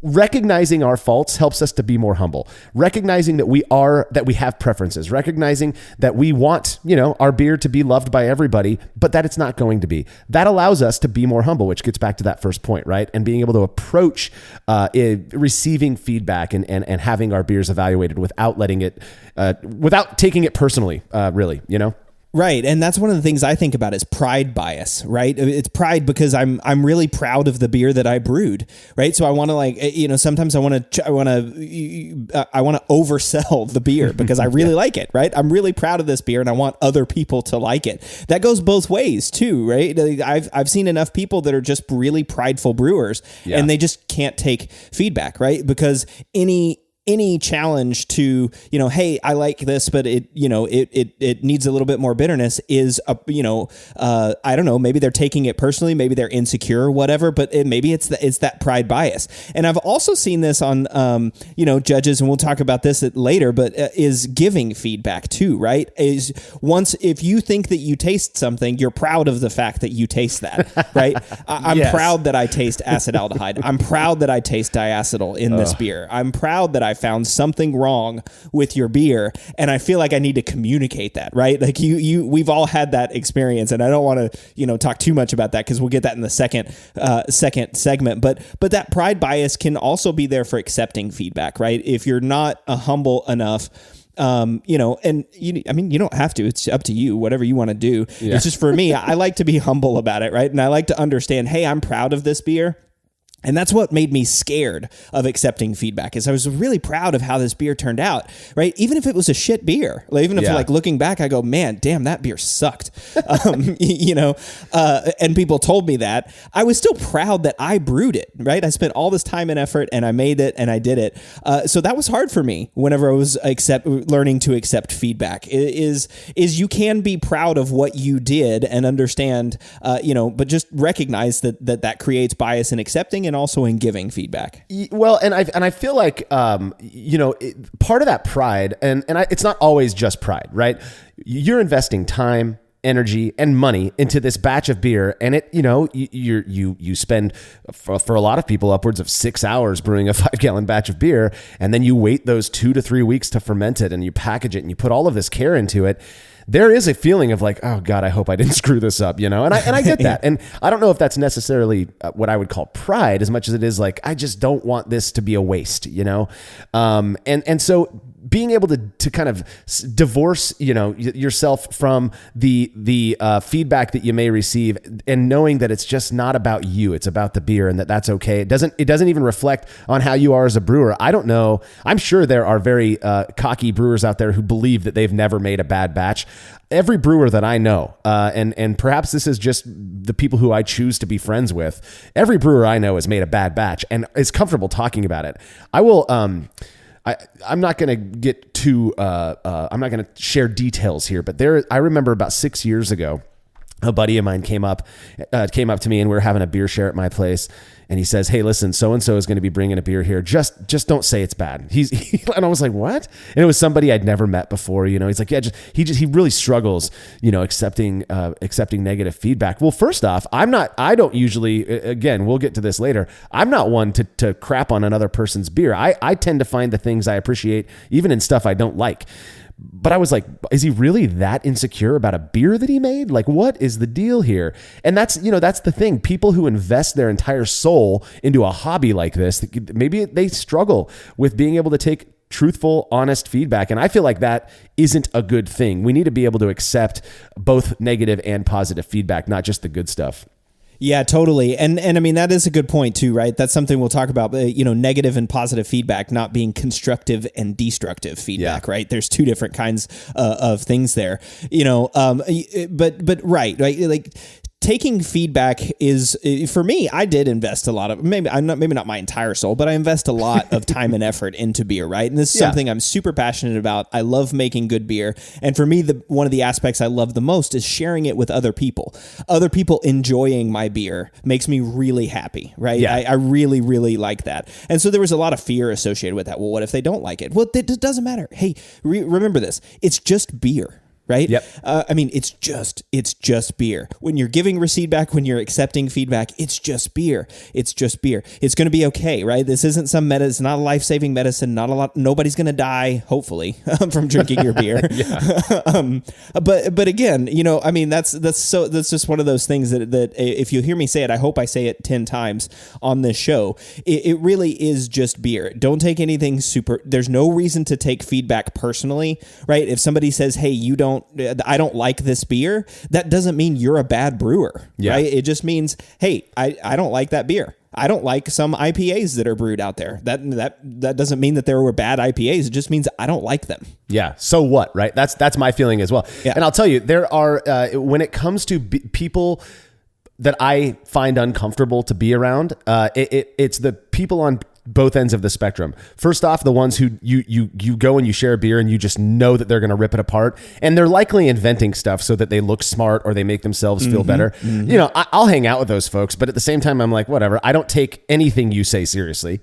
Recognizing our faults helps us to be more humble. Recognizing that we have preferences. Recognizing that we want, our beer to be loved by everybody, but that it's not going to be. That allows us to be more humble, which gets back to that first point, right? And being able to approach receiving feedback and having our beers evaluated without without taking it personally, really, Right. And that's one of the things I think about is pride bias, right? It's pride because I'm really proud of the beer that I brewed, right? So I want to sometimes I want to oversell the beer because I really like it, right? I'm really proud of this beer and I want other people to like it. That goes both ways too, right? I've seen enough people that are just really prideful brewers and they just can't take feedback, right? Because any challenge to, hey, I like this, but it needs a little bit more bitterness is, I don't know, maybe they're taking it personally, maybe they're insecure or whatever, but maybe it's that pride bias. And I've also seen this on, judges, and we'll talk about this later, but is giving feedback too, right? If you think that you taste something, you're proud of the fact that you taste that, right? I'm proud that I taste acetaldehyde. I'm proud that I taste diacetyl in this beer. I'm proud that I found something wrong with your beer, and I feel like I need to communicate that, right? Like we've all had that experience, and I don't want to talk too much about that because we'll get that in the second segment. But that pride bias can also be there for accepting feedback, right? If you're not humble enough. You don't have to. It's up to you. Whatever you want to do. Yeah. It's just for me. I like to be humble about it, right? And I like to understand. Hey, I'm proud of this beer. And that's what made me scared of accepting feedback, is I was really proud of how this beer turned out, right? Even if it was a shit beer, even if looking back, I go, man, damn, that beer sucked. And people told me that. I was still proud that I brewed it, right? I spent all this time and effort and I made it and I did it. So that was hard for me whenever I was learning to accept feedback is you can be proud of what you did and understand, but just recognize that creates bias in accepting and also in giving feedback. Well, and I feel like, part of that pride, and it's not always just pride, right? You're investing time, energy, and money into this batch of beer, and you spend for a lot of people upwards of 6 hours brewing a 5-gallon batch of beer, and then you wait those 2 to 3 weeks to ferment it, and you package it, and you put all of this care into it. there is a feeling of like, oh God, I hope I didn't screw this up, and I get that. And I don't know if that's necessarily what I would call pride as much as it is like, I just don't want this to be a waste, and so being able to kind of divorce, yourself from the feedback that you may receive, and knowing that it's just not about you, it's about the beer, and that's okay. It doesn't even reflect on how you are as a brewer. I don't know. I'm sure there are very cocky brewers out there who believe that they've never made a bad batch. Every brewer that I know, and perhaps this is just the people who I choose to be friends with, every brewer I know has made a bad batch and is comfortable talking about it. I will. I'm not going to get too, I'm not going to share details here, but I remember about 6 years ago, a buddy of mine came up to me, and we were having a beer share at my place. And he says, "Hey, listen, so-and-so is going to be bringing a beer here. Just don't say it's bad." And I was like, "What?" And it was somebody I'd never met before. He's like, "Yeah, he really struggles, accepting negative feedback." Well, first off, I don't usually, again, we'll get to this later. I'm not one to crap on another person's beer. I tend to find the things I appreciate, even in stuff I don't like. But I was like, is he really that insecure about a beer that he made? Like, what is the deal here? And that's the thing. People who invest their entire soul into a hobby like this, maybe they struggle with being able to take truthful, honest feedback. And I feel like that isn't a good thing. We need to be able to accept both negative and positive feedback, not just the good stuff. Yeah, totally. And I mean, that is a good point too, right? That's something we'll talk about, negative and positive feedback, not being constructive and destructive feedback, right? There's two different kinds of things there, but right. Like, taking feedback is, for me, I did invest a lot of, maybe not my entire soul, but I invest a lot of time and effort into beer, right? And this is something I'm super passionate about. I love making good beer. And for me, one of the aspects I love the most is sharing it with other people. Other people enjoying my beer makes me really happy, right? Yeah. I really, really like that. And so there was a lot of fear associated with that. Well, what if they don't like it? Well, it doesn't matter. Hey, remember this. It's just beer. Right? Yep. I mean, it's just beer. When you're giving feedback, when you're accepting feedback, it's just beer. It's just beer. It's going to be okay, right? This isn't it's not a life-saving medicine. Nobody's going to die, hopefully, from drinking your beer. But again, I mean, that's just one of those things that if you hear me say it, I hope I say it 10 times on this show. It really is just beer. Don't take anything there's no reason to take feedback personally, right? If somebody says, "Hey, I don't like this beer," that doesn't mean you're a bad brewer, right? It just means, hey, I don't like that beer. I don't like some IPAs that are brewed out there. That doesn't mean that there were bad IPAs. It just means I don't like them. Yeah. So what, right? That's my feeling as well. Yeah. And I'll tell you, there are, when it comes to people that I find uncomfortable to be around, it's the people on both ends of the spectrum. First off, the ones who you go and you share a beer and you just know that they're going to rip it apart, and they're likely inventing stuff so that they look smart or they make themselves feel better. Mm-hmm. I'll hang out with those folks, but at the same time, I'm like, whatever. I don't take anything you say seriously,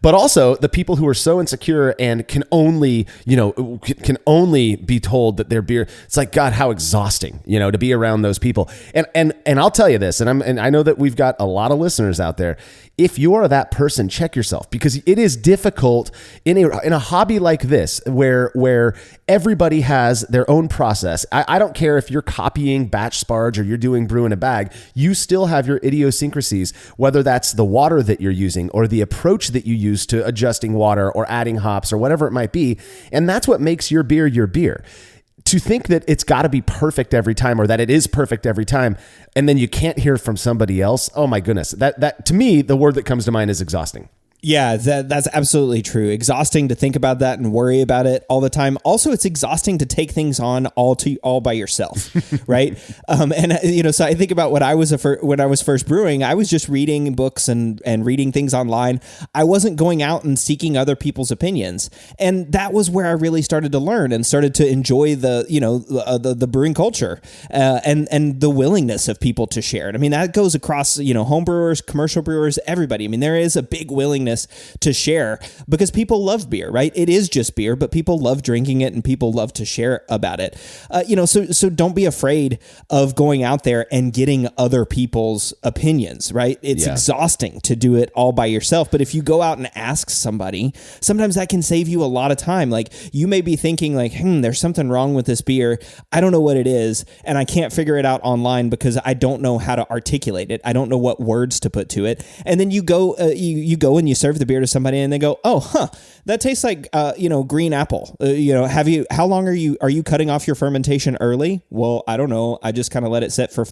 But also the people who are so insecure and can only be told that their beer. It's like, God, how exhausting, to be around those people. And I'll tell you this, and I know that we've got a lot of listeners out there. If you are that person, check yourself, because it is difficult in a hobby like this where everybody has their own process. I don't care if you're copying batch sparge or you're doing brew in a bag, you still have your idiosyncrasies, whether that's the water that you're using or the approach that you use to adjusting water or adding hops or whatever it might be. And that's what makes your beer your beer. To think that it's got to be perfect every time, or that it is perfect every time, and then you can't hear from somebody else. Oh my goodness. That to me, the word that comes to mind is exhausting. Yeah, that's absolutely true. Exhausting to think about that and worry about it all the time. Also, it's exhausting to take things on all by yourself, right? So I think about when I was first brewing, I was just reading books and reading things online. I wasn't going out and seeking other people's opinions, and that was where I really started to learn and started to enjoy the brewing culture and the willingness of people to share it. I mean, that goes across home brewers, commercial brewers, everybody. I mean, there is a big willingness willingness to share, because people love beer, right? It is just beer, but people love drinking it and people love to share about it. So don't be afraid of going out there and getting other people's opinions, right? It's exhausting to do it all by yourself. But if you go out and ask somebody, sometimes that can save you a lot of time. Like, you may be thinking like, there's something wrong with this beer. I don't know what it is, and I can't figure it out online because I don't know how to articulate it. I don't know what words to put to it. And then you go, you go and you serve the beer to somebody, and they go, "Oh, that tastes like green apple." How long are you cutting off your fermentation early? Well, I don't know. I just kind of let it sit for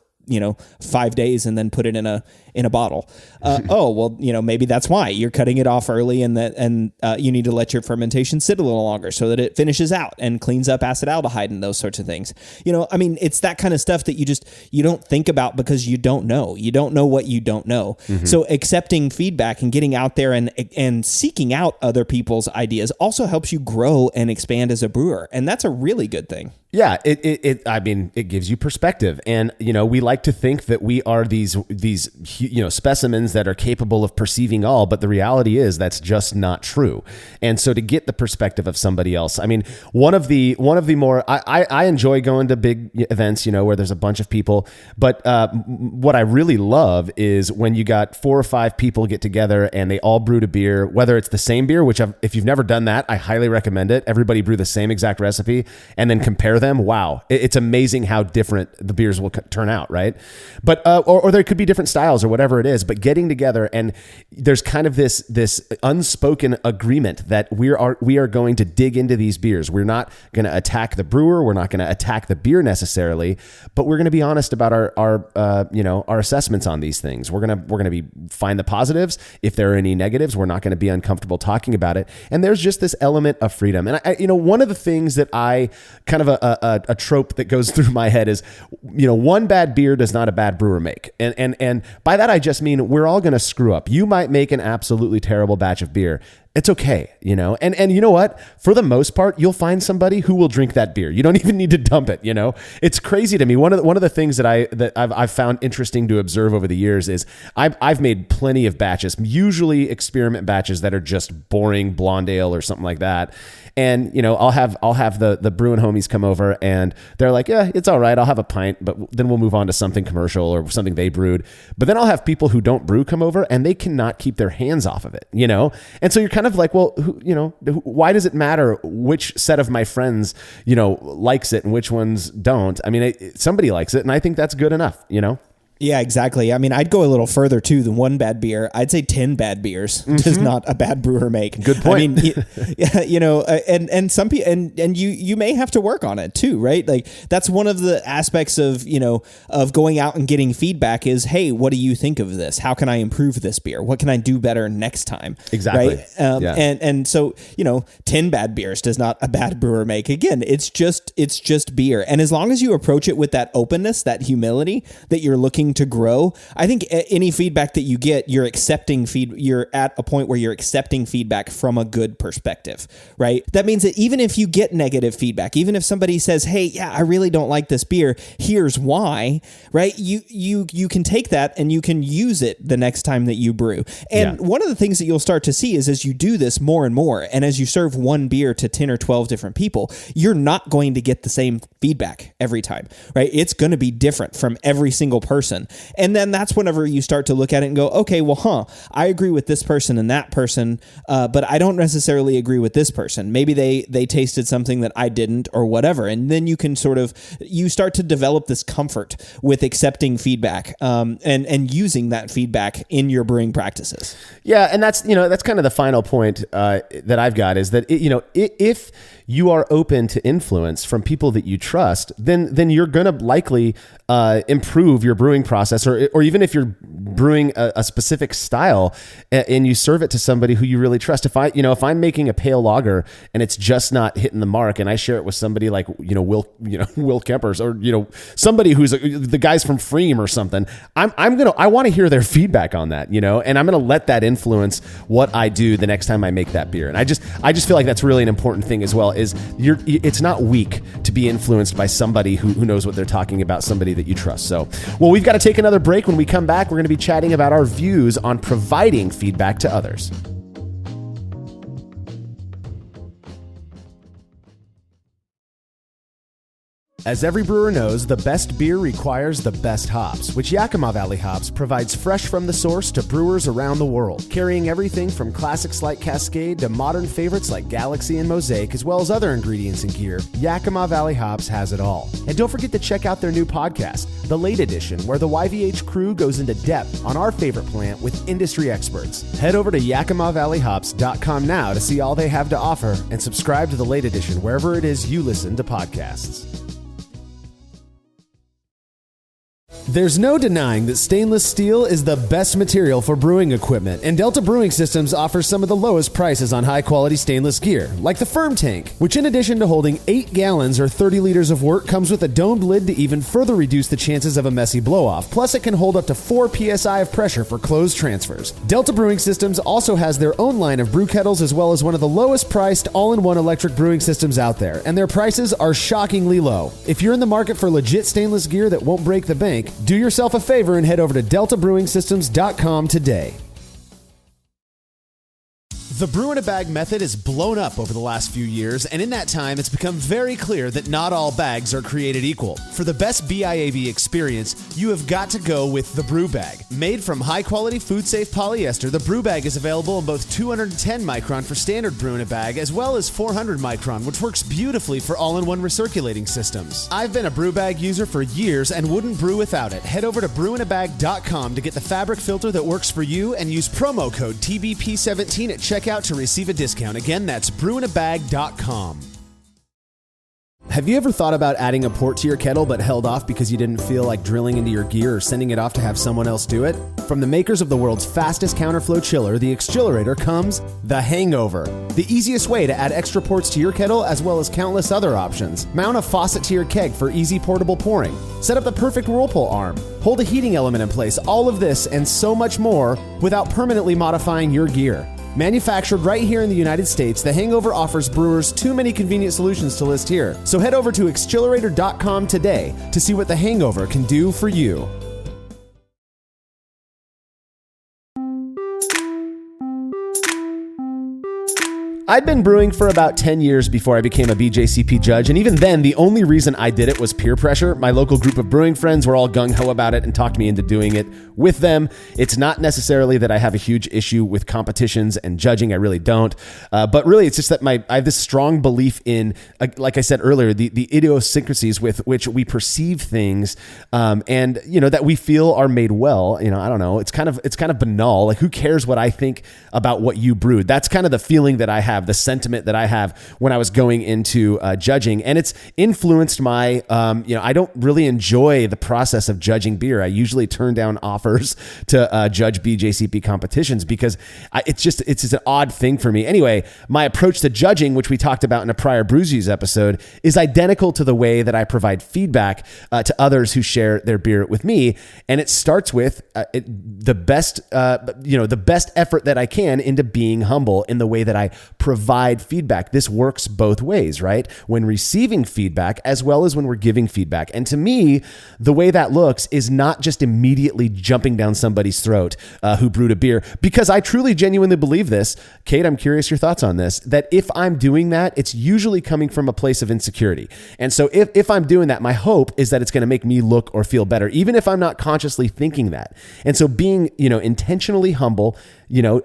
5 days and then put it in a bottle. Maybe that's why you're cutting it off early, and you need to let your fermentation sit a little longer so that it finishes out and cleans up acetaldehyde and those sorts of things. It's that kind of stuff that you don't think about because you don't know what you don't know. Mm-hmm. So accepting feedback and getting out there and seeking out other people's ideas also helps you grow and expand as a brewer. And that's a really good thing. Yeah, it gives you perspective, and we like to think that we are these specimens that are capable of perceiving all, but the reality is that's just not true. And so to get the perspective of somebody else, one of the more I enjoy going to big events, where there's a bunch of people, but what I really love is when you got 4 or 5 people get together and they all brewed a beer, whether it's the same beer, which if you've never done that, I highly recommend it. Everybody brew the same exact recipe and then compare them. Wow. It's amazing how different the beers will turn out, right? But or there could be different styles or whatever it is, but getting together, and there's kind of this unspoken agreement that we are going to dig into these beers. We're not going to attack the brewer, we're not going to attack the beer necessarily, but we're going to be honest about our assessments on these things. We're going to find the positives. If there are any negatives, we're not going to be uncomfortable talking about it. And there's just this element of freedom. And one of the things that I kind of a trope that goes through my head is, one bad beer does not a bad brewer make. And by that, I just mean we're all going to screw up. You might make an absolutely terrible batch of beer. It's okay, and you know what? For the most part, you'll find somebody who will drink that beer. You don't even need to dump it. It's crazy to me. One of the things that I've found interesting to observe over the years is I've made plenty of batches, usually experiment batches that are just boring blonde ale or something like that. And I'll have the brewing homies come over and they're like, yeah, it's all right. I'll have a pint, but then we'll move on to something commercial or something they brewed. But then I'll have people who don't brew come over and they cannot keep their hands off of it. And so you're kind of like, well, why does it matter which set of my friends, likes it and which ones don't? Somebody likes it, and I think that's good enough, Yeah, exactly. I'd go a little further too than 1 bad beer. I'd say 10 bad beers does not a bad brewer make. Good point. And some people, and you may have to work on it too, right? Like, that's one of the aspects of going out and getting feedback is, hey, what do you think of this? How can I improve this beer? What can I do better next time? Exactly. Right. And so 10 bad beers does not a bad brewer make. Again, it's just beer, and as long as you approach it with that openness, that humility, that you're looking to grow, I think any feedback that you get, you're at a point where you're accepting feedback from a good perspective, right? That means that even if you get negative feedback, even if somebody says, hey, yeah, I really don't like this beer, here's why, right? You can take that and you can use it the next time that you brew. And one of the things that you'll start to see is, as you do this more and more, and as you serve one beer to 10 or 12 different people, you're not going to get the same feedback every time, right? It's going to be different from every single person. And then that's whenever you start to look at it and go, okay, well, I agree with this person and that person, but I don't necessarily agree with this person. Maybe they tasted something that I didn't, or whatever. And then you can you start to develop this comfort with accepting feedback and using that feedback in your brewing practices. Yeah, and that's kind of the final point that I've got is that if you are open to influence from people that you trust, then you're going to likely improve your brewing process, or even if you're brewing a specific style and you serve it to somebody who you really trust. If I'm making a pale lager and it's just not hitting the mark, and I share it with somebody like Will Kempers, or somebody who's the guys from Freem or something, I want to hear their feedback on that, and I'm going to let that influence what I do the next time I make that beer. And I just feel like that's really an important thing as well. Is it's not weak to be influenced by somebody who knows what they're talking about, somebody that you trust. So, well, we've got to take another break. When we come back, we're going to be chatting about our views on providing feedback to others. As every brewer knows, the best beer requires the best hops, which Yakima Valley Hops provides fresh from the source to brewers around the world, carrying everything from classics like Cascade to modern favorites like Galaxy and Mosaic, as well as other ingredients and gear. Yakima Valley Hops has it all. And don't forget to check out their new podcast, The Late Edition, where the YVH crew goes into depth on our favorite plant with industry experts. Head over to YakimaValleyHops.com now to see all they have to offer and subscribe to The Late Edition wherever it is you listen to podcasts. There's no denying that stainless steel is the best material for brewing equipment, and Delta Brewing Systems offers some of the lowest prices on high-quality stainless gear, like the Firm Tank, which in addition to holding 8 gallons or 30 liters of wort, comes with a domed lid to even further reduce the chances of a messy blow-off. Plus, it can hold up to 4 psi of pressure for closed transfers. Delta Brewing Systems also has their own line of brew kettles, as well as one of the lowest-priced all-in-one electric brewing systems out there, and their prices are shockingly low. If you're in the market for legit stainless gear that won't break the bank, do yourself a favor and head over to deltabrewingsystems.com today. The brew in a bag method has blown up over the last few years, and in that time, it's become very clear that not all bags are created equal. For the best BIAV experience, you have got to go with the Brew Bag. Made from high-quality, food-safe polyester, the Brew Bag is available in both 210 micron for standard brew in a bag, as well as 400 micron, which works beautifully for all-in-one recirculating systems. I've been a Brew Bag user for years and wouldn't brew without it. Head over to brewinabag.com to get the fabric filter that works for you and use promo code TBP17 at checkout to receive a discount. Again, that's brewinabag.com. Have you ever thought about adding a port to your kettle but held off because you didn't feel like drilling into your gear or sending it off to have someone else do it? From the makers of the world's fastest counterflow chiller, the Xchillerator, comes the Hangover, the easiest way to add extra ports to your kettle as well as countless other options. Mount a faucet to your keg for easy portable pouring. Set up the perfect whirlpool arm. Hold a heating element in place. All of this and so much more without permanently modifying your gear. Manufactured right here in the United States, the Hangover offers brewers too many convenient solutions to list here. So head over to Xchillerator.com today to see what the Hangover can do for you. I'd been brewing for about 10 years before I became a BJCP judge, and even then, the only reason I did it was peer pressure. My local group of brewing friends were all gung-ho about it and talked me into doing it with them. It's not necessarily that I have a huge issue with competitions and judging. I really don't. But really, it's just that I have this strong belief in, like I said earlier, the idiosyncrasies with which we perceive things, and that we feel are made well. I don't know. It's kind of banal. Like, who cares what I think about what you brewed? That's kind of the feeling that I have, the sentiment that I have when I was going into judging, and it's influenced my, I don't really enjoy the process of judging beer. I usually turn down offers to judge BJCP competitions because it's just an odd thing for me. Anyway, my approach to judging, which we talked about in a prior Brewsies episode, is identical to the way that I provide feedback to others who share their beer with me, and it starts with the best effort that I can into being humble in the way that I provide feedback. This works both ways, right? When receiving feedback as well as when we're giving feedback. And to me, the way that looks is not just immediately jumping down somebody's throat who brewed a beer, because I truly genuinely believe this. Cade, I'm curious your thoughts on this, that if I'm doing that, it's usually coming from a place of insecurity. And so if I'm doing that, my hope is that it's going to make me look or feel better, even if I'm not consciously thinking that. And so being, intentionally humble,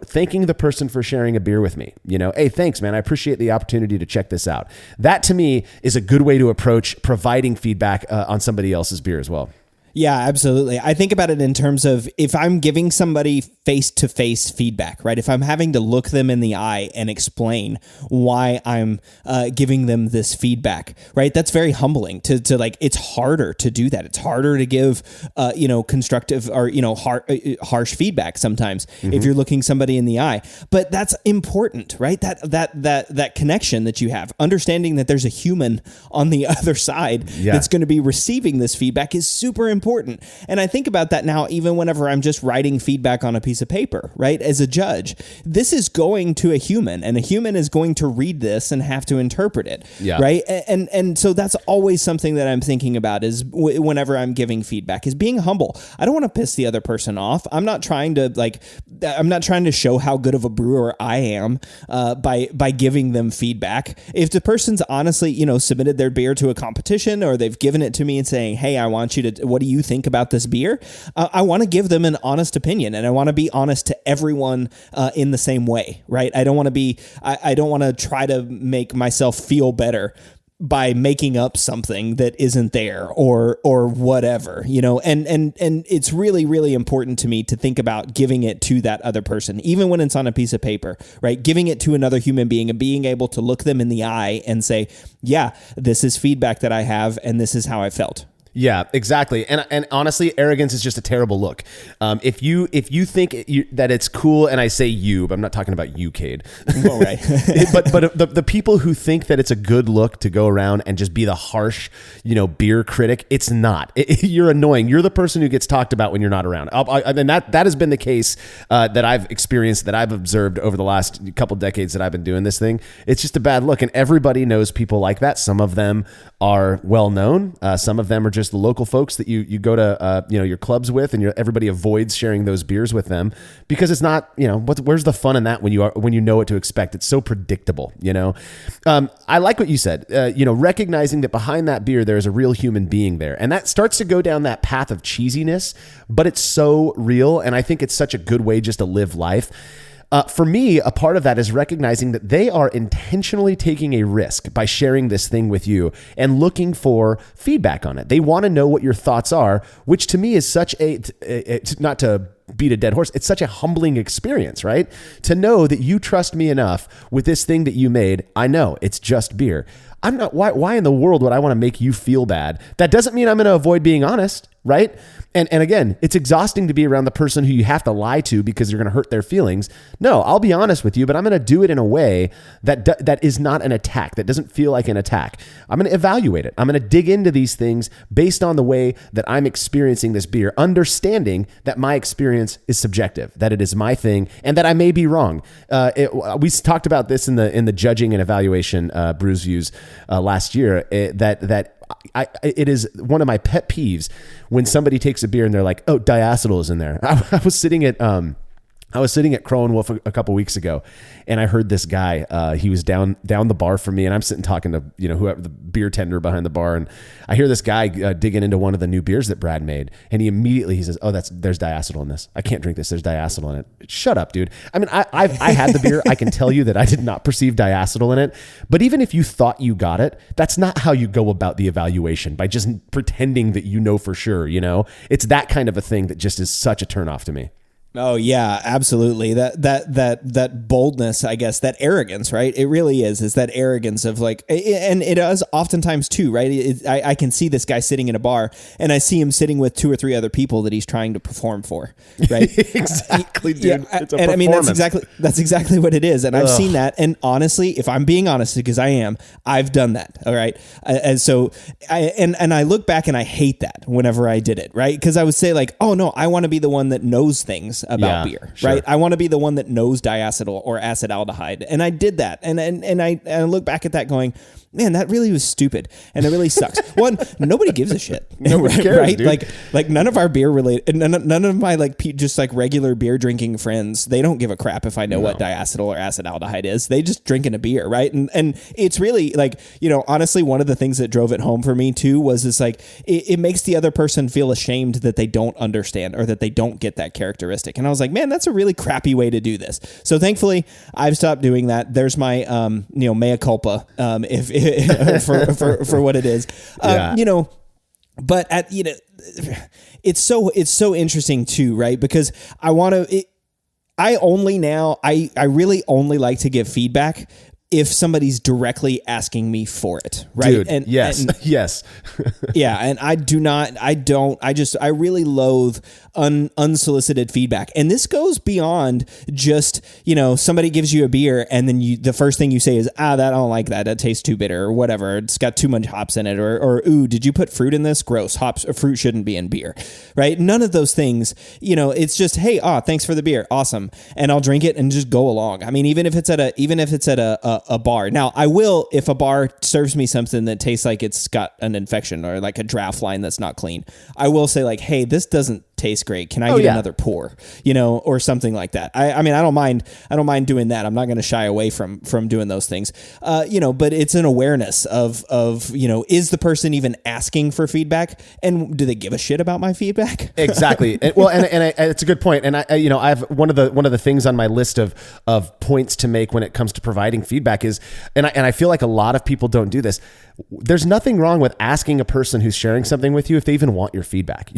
thanking the person for sharing a beer with me, hey, thanks, man. I appreciate the opportunity to check this out. That to me is a good way to approach providing feedback on somebody else's beer as well. Yeah, absolutely. I think about it in terms of if I'm giving somebody face-to-face feedback, right? If I'm having to look them in the eye and explain why I'm giving them this feedback, right? That's very humbling to like, it's harder to do that. It's harder to give, constructive or, harsh feedback sometimes if you're looking somebody in the eye. But that's important, right? That connection that you have, understanding that there's a human on the other side that's going to be receiving this feedback is super important. important. And I think about that now, even whenever I'm just writing feedback on a piece of paper, right? As a judge, this is going to a human, and a human is going to read this and have to interpret it, right? And so that's always something that I'm thinking about is whenever I'm giving feedback is being humble. I don't want to piss the other person off. I'm not trying to show how good of a brewer I am by giving them feedback. If the person's honestly, submitted their beer to a competition, or they've given it to me and saying, hey, what do you think about this beer? I want to give them an honest opinion, and I want to be honest to everyone in the same way, right? I don't want to try to make myself feel better by making up something that isn't there or whatever, and it's really, really important to me to think about giving it to that other person, even when it's on a piece of paper, right? Giving it to another human being and being able to look them in the eye and say, yeah, this is feedback that I have, and this is how I felt. Yeah, exactly. And honestly, arrogance is just a terrible look. If you think that it's cool, and I say you, but I'm not talking about you, Cade. Well, right. but the people who think that it's a good look to go around and just be the harsh, beer critic, it's not. You're annoying. You're the person who gets talked about when you're not around. And that has been the case that I've experienced, that I've observed over the last couple decades that I've been doing this thing. It's just a bad look, and everybody knows people like that. Some of them are well known. Some of them are just the local folks that you go to your clubs with, and everybody avoids sharing those beers with them because it's not, where's the fun in that when you know what to expect? It's so predictable. I like what you said, recognizing that behind that beer there's a real human being there, and that starts to go down that path of cheesiness, but it's so real, and I think it's such a good way just to live life. For me, a part of that is recognizing that they are intentionally taking a risk by sharing this thing with you and looking for feedback on it. They want to know what your thoughts are, which to me is such not to beat a dead horse, it's such a humbling experience, right? To know that you trust me enough with this thing that you made. I know it's just beer. I'm not, why in the world would I want to make you feel bad? That doesn't mean I'm going to avoid being honest, right? And again, it's exhausting to be around the person who you have to lie to because you're going to hurt their feelings. No, I'll be honest with you, but I'm going to do it in a way that is not an attack, that doesn't feel like an attack. I'm going to evaluate it. I'm going to dig into these things based on the way that I'm experiencing this beer, understanding that my experience is subjective, that it is my thing, and that I may be wrong. We talked about this in the judging and evaluation Brews Views last year. It is one of my pet peeves when somebody takes a beer and they're like, "Oh, diacetyl is in there." I was sitting at Crow and Wolf a couple weeks ago, and I heard this guy. He was down the bar from me, and I'm sitting talking to whoever the beer tender behind the bar, and I hear this guy digging into one of the new beers that Brad made, and he says, "Oh, there's diacetyl in this. I can't drink this. There's diacetyl in it." Shut up, dude. I mean, I had the beer. I can tell you that I did not perceive diacetyl in it. But even if you thought you got it, that's not how you go about the evaluation, by just pretending that you know for sure. It's that kind of a thing that just is such a turnoff to me. Oh yeah, absolutely. That boldness, I guess, that arrogance, right? It really is that arrogance of like, and it is oftentimes too, right? I can see this guy sitting in a bar, and I see him sitting with 2 or 3 other people that he's trying to perform for, right? Exactly, dude. Yeah, it's a and performance. I mean that's exactly what it is. And I've seen that. And honestly, if I'm being honest, because I am, I've done that. All right, and so I look back and I hate that whenever I did it, right? Because I would say like, oh no, I want to be the one that knows things about beer, sure. right? I want to be the one that knows diacetyl or acetaldehyde, and I did that, and I look back at that going, man, that really was stupid, and it really sucks. One, nobody gives a shit. Nobody cares, right? dude. Like none of our beer related, none of my just like regular beer drinking friends, they don't give a crap if I know what diacetyl or acetaldehyde is. They just drinking a beer, right? And it's really like, honestly, one of the things that drove it home for me too was this like, it makes the other person feel ashamed that they don't understand or that they don't get that characteristic. And I was like, man, that's a really crappy way to do this. So thankfully, I've stopped doing that. There's my mea culpa for what it is. But it's so interesting too, right? Because I really only like to give feedback if somebody's directly asking me for it, right? Dude, yes. Yeah. And I really loathe unsolicited feedback. And this goes beyond just, somebody gives you a beer and then the first thing you say is, I don't like that. That tastes too bitter or whatever. It's got too much hops in it or ooh, did you put fruit in this? Gross. Hops or fruit shouldn't be in beer, right? None of those things, it's just, hey, thanks for the beer. Awesome. And I'll drink it and just go along. I mean, even if it's at a bar. Now, I will, if a bar serves me something that tastes like it's got an infection or like a draft line that's not clean, I will say like, hey, this doesn't taste great. Can I get another pour, or something like that? I mean, I don't mind doing that. I'm not going to shy away from doing those things, but it's an awareness of, is the person even asking for feedback, and do they give a shit about my feedback? Exactly. And it's a good point. And I have one of the things on my list of points to make when it comes to providing feedback is, and I feel like a lot of people don't do this. There's nothing wrong with asking a person who's sharing something with you if they even want your feedback.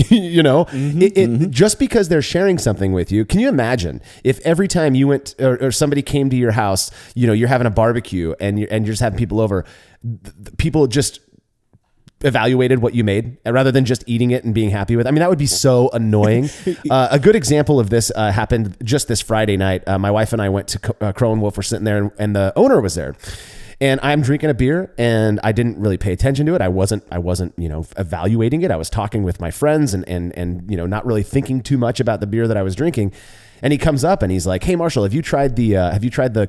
Just because they're sharing something with you. Can you imagine if every time you went or somebody came to your house, you're having a barbecue and you're just having people over, people just evaluated what you made rather than just eating it and being happy with it. I mean, that would be so annoying. A good example of this happened just this Friday night. My wife and I went to Crow and Wolf. We're sitting there and the owner was there. And I'm drinking a beer and I didn't really pay attention to it. I wasn't, evaluating it. I was talking with my friends and not really thinking too much about the beer that I was drinking. And he comes up and he's like, "Hey Marshall, have you tried the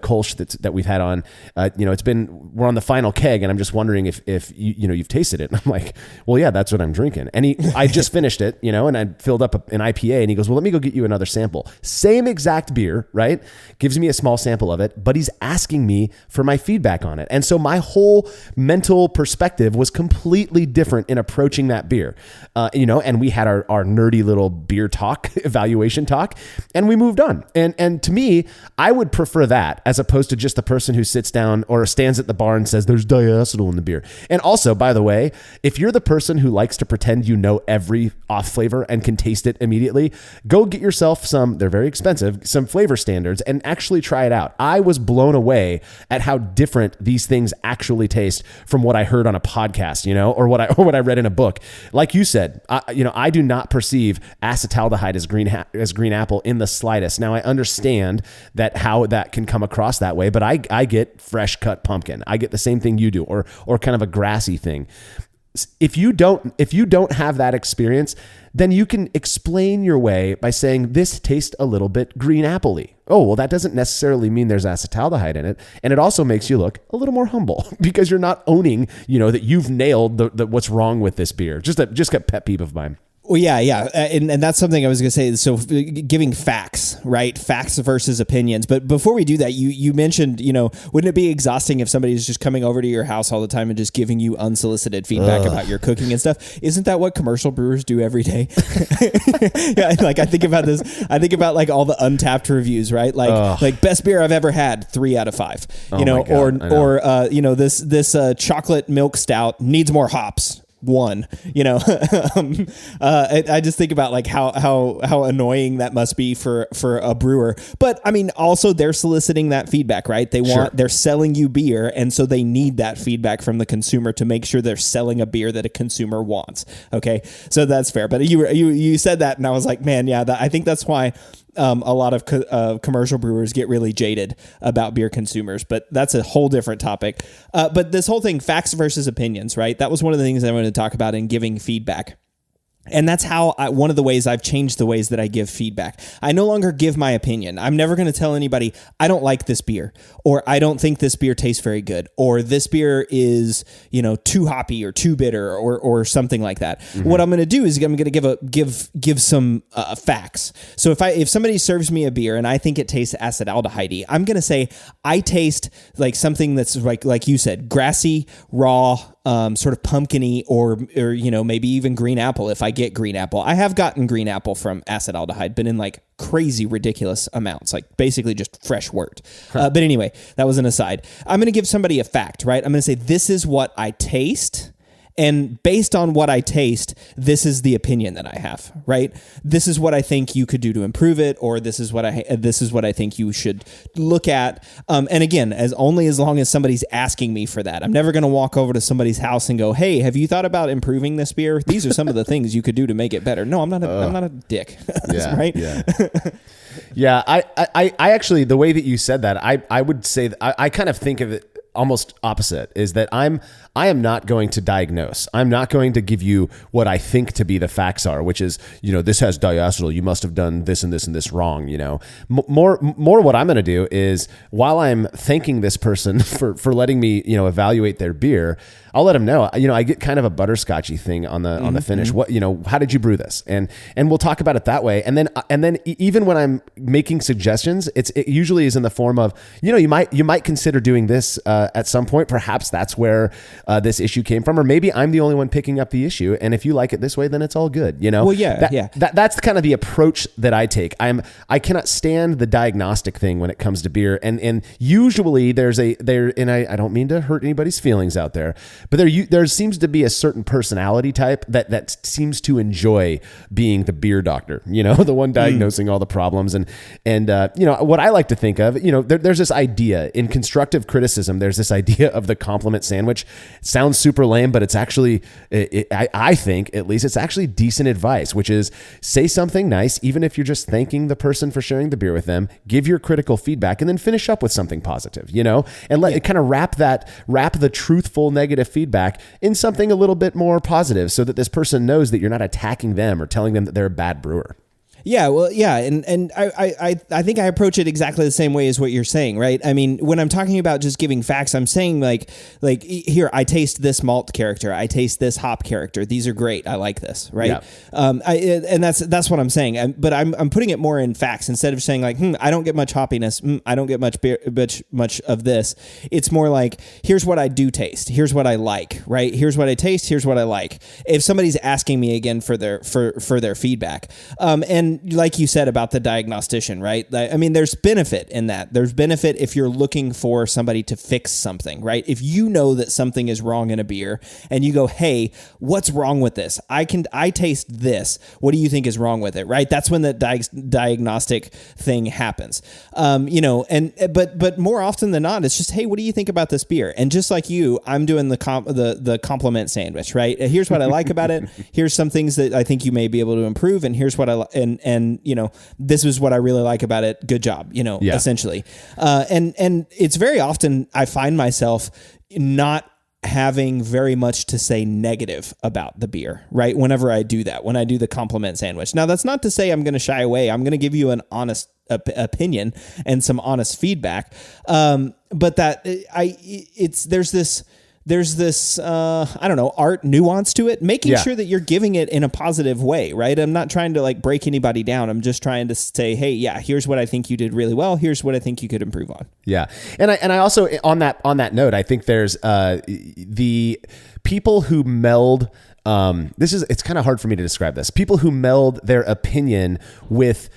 Kolsch that we've had on? We're on the final keg, and I'm just wondering if you've tasted it." And I'm like, "Well, yeah, that's what I'm drinking." And I just finished it, and I filled up an IPA, and he goes, "Well, let me go get you another sample." Same exact beer, right? Gives me a small sample of it, but he's asking me for my feedback on it. And so my whole mental perspective was completely different in approaching that beer, and we had our nerdy little beer talk, evaluation talk, and we moved on. And to me, I would prefer that as opposed to just the person who sits down or stands at the bar and says, "There's diacetyl in the beer." And also, by the way, if you're the person who likes to pretend you know every off flavor and can taste it immediately, go get yourself they're very expensive, some flavor standards and actually try it out. I was blown away at how different these things actually taste from what I heard on a podcast, or what I read in a book. Like you said, I do not perceive acetaldehyde as green apple in the slightest. Now I understand how that can come across that way, but I get fresh cut pumpkin. I get the same thing you do, or kind of a grassy thing. If you don't have that experience, then you can explain your way by saying this tastes a little bit green apple-y. Oh, well, that doesn't necessarily mean there's acetaldehyde in it. And it also makes you look a little more humble because you're not owning, that you've nailed the what's wrong with this beer. Just a pet peeve of mine. Well, yeah. And that's something I was going to say. So giving facts, right? Facts versus opinions. But before we do that, you mentioned, wouldn't it be exhausting if somebody is just coming over to your house all the time and just giving you unsolicited feedback about your cooking and stuff? Isn't that what commercial brewers do every day? Yeah, like I think about this. I think about like all the Untapped reviews, right? Like best beer I've ever had, 3 out of 5. This chocolate milk stout needs more hops. 1, I just think about like how annoying that must be for a brewer. But I mean, also they're soliciting that feedback, right? They're selling you beer. And so they need that feedback from the consumer to make sure they're selling a beer that a consumer wants. Okay. So that's fair. But you said that and I was like, man, yeah, I think that's why a lot of commercial brewers get really jaded about beer consumers, but that's a whole different topic. But this whole thing, facts versus opinions, right? That was one of the things I wanted to talk about in giving feedback. And that's how one of the ways I've changed the ways that I give feedback. I no longer give my opinion. I'm never going to tell anybody, I don't like this beer, or I don't think this beer tastes very good, or this beer is, too hoppy or too bitter or something like that. Mm-hmm. What I'm going to do is I'm going to give some facts. So if somebody serves me a beer and I think it tastes acetaldehyde, I'm going to say I taste like something that's like you said, grassy, raw, sort of pumpkin-y or maybe even green apple. If I get green apple, I have gotten green apple from acetaldehyde, but in like crazy ridiculous amounts, like basically just fresh wort. But anyway, that was an aside. I'm going to give somebody a fact, right? I'm going to say, this is what I taste. And based on what I taste, this is the opinion that I have, right? This is what I think you could do to improve it, or this is what I think you should look at. And again, as long as somebody's asking me for that. I'm never going to walk over to somebody's house and go, "Hey, have you thought about improving this beer? These are some of the things you could do to make it better." No, I'm not a dick. Yeah, right? Yeah. Yeah. I actually, the way that you said that, I would say that I kind of think of it almost opposite, is that I am not going to diagnose. I'm not going to give you what I think to be the facts are, which is, this has diacetyl. You must have done this and this and this wrong. More what I'm going to do is, while I'm thanking this person for letting me, evaluate their beer, I'll let them know, I get kind of a butterscotchy thing on the finish. What, how did you brew this? And we'll talk about it that way. And then even when I'm making suggestions, it usually is in the form of, you might consider doing this at some point. Perhaps that's where this issue came from, or maybe I'm the only one picking up the issue. And if you like it this way, then it's all good. Well, yeah, that's kind of the approach that I take. I cannot stand the diagnostic thing when it comes to beer. And usually I don't mean to hurt anybody's feelings out there, but there seems to be a certain personality type that seems to enjoy being the beer doctor, the one diagnosing all the problems. And what I like to think of, there's this idea in constructive criticism. There's this idea of the compliment sandwich. It sounds super lame, but it's actually, I think at least, it's actually decent advice, which is say something nice, even if you're just thanking the person for sharing the beer with them, give your critical feedback, and then finish up with something positive, and let it kind of wrap the truthful negative feedback in something a little bit more positive, so that this person knows that you're not attacking them or telling them that they're a bad brewer. Yeah, well, yeah, and I think I approach it exactly the same way as what you're saying, right? I mean, when I'm talking about just giving facts, I'm saying like here, I taste this malt character, I taste this hop character. These are great. I like this, right? Yeah. And that's what I'm saying. But I'm putting it more in facts instead of saying like, I don't get much hoppiness, I don't get much beer, much of this. It's more like, here's what I do taste, here's what I like, right? Here's what I taste, here's what I like. If somebody's asking me again for their feedback, and like you said about the diagnostician, right? I mean, there's benefit in that. There's benefit if you're looking for somebody to fix something, right? If you know that something is wrong in a beer and you go, "Hey, what's wrong with this? I taste this. What do you think is wrong with it?" Right? That's when the diagnostic thing happens. But more often than not, it's just, "Hey, what do you think about this beer?" And just like you, I'm doing the compliment sandwich, right? Here's what I like about it. Here's some things that I think you may be able to improve, and here's what I and this is what I really like about it. Good job, essentially. And it's very often I find myself not having very much to say negative about the beer, right? Whenever I do that, when I do the compliment sandwich. Now, that's not to say I'm going to shy away. I'm going to give you an honest opinion and some honest feedback. But that there's this art nuance to it, making sure that you're giving it in a positive way, right? I'm not trying to like break anybody down. I'm just trying to say, "Hey, yeah, here's what I think you did really well. Here's what I think you could improve on." Yeah. And I also, on that note, I think there's the people who meld, it's kind of hard for me to describe this. People who meld their opinion with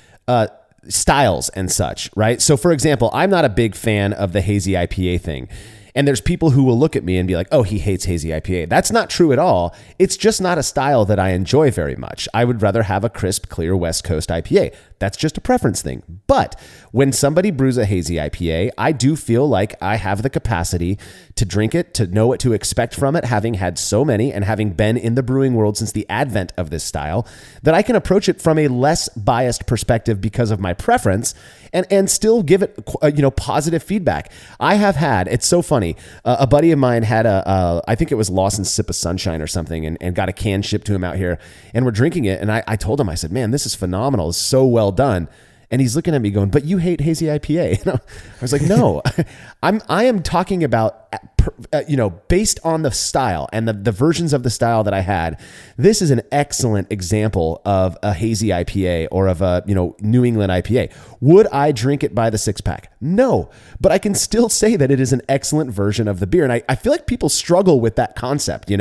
styles and such, right? So for example, I'm not a big fan of the hazy IPA thing. And there's people who will look at me and be like, "Oh, he hates hazy IPA." That's not true at all. It's just not a style that I enjoy very much. I would rather have a crisp, clear West Coast IPA. That's just a preference thing. But when somebody brews a hazy IPA, I do feel like I have the capacity to drink it, to know what to expect from it, having had so many and having been in the brewing world since the advent of this style, that I can approach it from a less biased perspective because of my preference and still give it, positive feedback. I have had, it's so funny, a buddy of mine had I think it was Lawson's Sip of Sunshine or something, and got a can shipped to him out here, and we're drinking it, and I told him, I said, "Man, this is phenomenal. It's so well done." And he's looking at me going, "But you hate hazy IPA." And I was like, "No, I am talking about, based on the style and the versions of the style that I had. This is an excellent example of a hazy IPA or of a, New England IPA. Would I drink it by the 6-pack? No, but I can still say that it is an excellent version of the beer." And I feel like people struggle with that concept,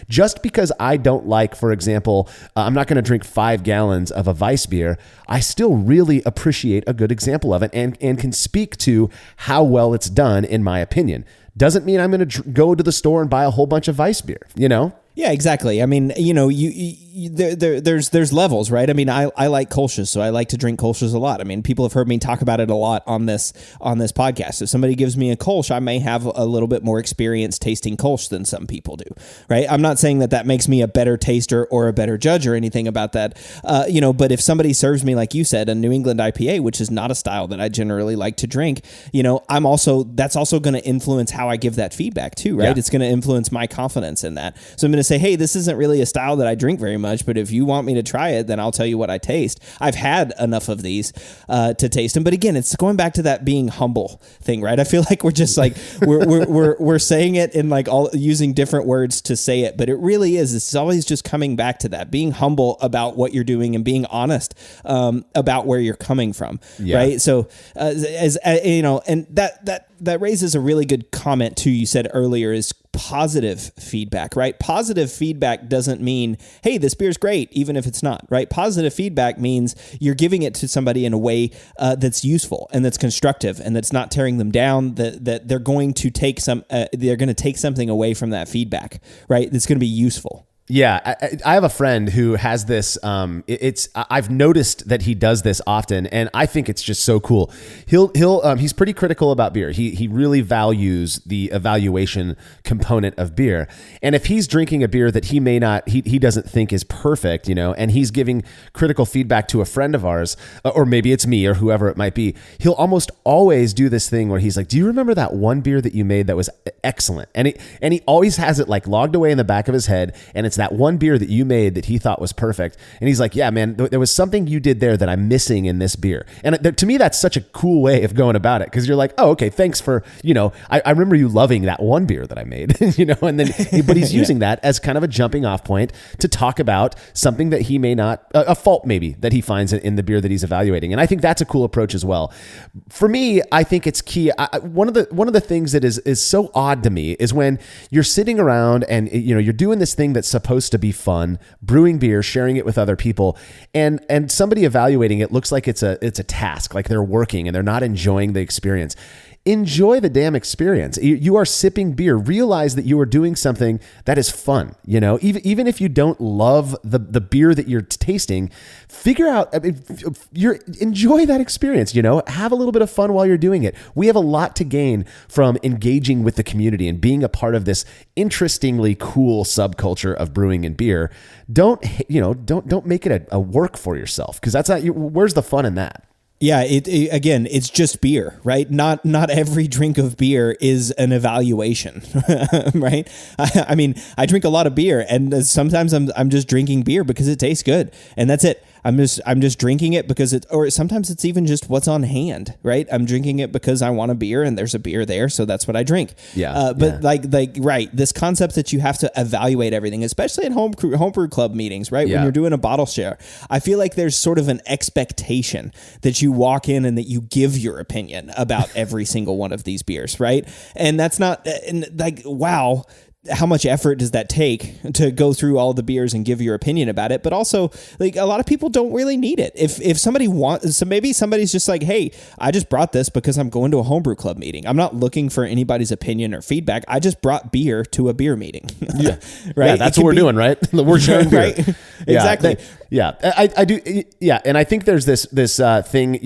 just because I don't like, for example, I'm not going to drink 5 gallons of a Weiss beer. I still really appreciate a good example of it and can speak to how well it's done, in my opinion. Doesn't mean I'm going to go to the store and buy a whole bunch of Weiss beer, Yeah, exactly. I mean, there's levels, right? I mean, I like Kolsch's, so I like to drink Kolsch's a lot. I mean, people have heard me talk about it a lot on this podcast. If somebody gives me a Kolsch, I may have a little bit more experience tasting Kolsch than some people do, right? I'm not saying that makes me a better taster or a better judge or anything about that, but if somebody serves me, like you said, a New England IPA, which is not a style that I generally like to drink, that's also going to influence how I give that feedback too, right? Yeah. It's going to influence my confidence in that. So I'm going to say, hey, this isn't really a style that I drink very much, but if you want me to try it, then I'll tell you what I taste. I've had enough of these to taste them. But again, it's going back to that being humble thing, right? I feel like we're just like, we're saying it in like all using different words to say it, but it really is. It's always just coming back to that, being humble about what you're doing and being honest about where you're coming from, right? So and that raises a really good comment too. You said earlier is positive feedback, right? Positive feedback doesn't mean, hey, this beer's great, even if it's not, right? Positive feedback means you're giving it to somebody in a way that's useful and that's constructive and that's not tearing them down, that they're going to take something away from that feedback, right? That's going to be useful. Yeah, I have a friend who has this. I've noticed that he does this often, and I think it's just so cool. He's pretty critical about beer. He really values the evaluation component of beer, and if he's drinking a beer that he doesn't think is perfect, and he's giving critical feedback to a friend of ours, or maybe it's me or whoever it might be, he'll almost always do this thing where he's like, "Do you remember that one beer that you made that was excellent?" And he always has it like logged away in the back of his head, and it's that one beer that you made that he thought was perfect. And he's like, yeah, man, there was something you did there that I'm missing in this beer. And to me, that's such a cool way of going about it. Cause you're like, oh, okay, thanks for, I remember you loving that one beer that I made, and then, but he's using that as kind of a jumping off point to talk about something that he may not, a fault maybe that he finds in the beer that he's evaluating. And I think that's a cool approach as well. For me, I think it's key. One of the things that is so odd to me is when you're sitting around and, you're doing this thing that's supposed to be fun, brewing beer, sharing it with other people, and somebody evaluating it looks like it's a task, like they're working and they're not enjoying the experience. Enjoy the damn experience. You are sipping beer. Realize that you are doing something that is fun. Even if you don't love the beer that you're tasting, figure out, enjoy that experience. Have a little bit of fun while you're doing it. We have a lot to gain from engaging with the community and being a part of this interestingly cool subculture of brewing and beer. Don't make it a work for yourself, because that's not. Where's the fun in that? Yeah, again, it's just beer, right? Not every drink of beer is an evaluation, right? I mean, I drink a lot of beer, and sometimes I'm just drinking beer because it tastes good, and that's it. I'm just drinking it because or sometimes it's even just what's on hand, right? I'm drinking it because I want a beer and there's a beer there, so that's what I drink. Yeah. Right. This concept that you have to evaluate everything, especially at homebrew club meetings, right? Yeah. When you're doing a bottle share, I feel like there's sort of an expectation that you walk in and that you give your opinion about every single one of these beers, right? And that's not wow. How much effort does that take to go through all the beers and give your opinion about it? But also, like, a lot of people don't really need it. If somebody wants, so maybe somebody's just like, hey, I just brought this because I'm going to a homebrew club meeting. I'm not looking for anybody's opinion or feedback. I just brought beer to a beer meeting. Yeah. Right. Yeah, that's what we're doing, right? We're sharing beer. Right. Exactly. Yeah. I do. Yeah. And I think there's this thing,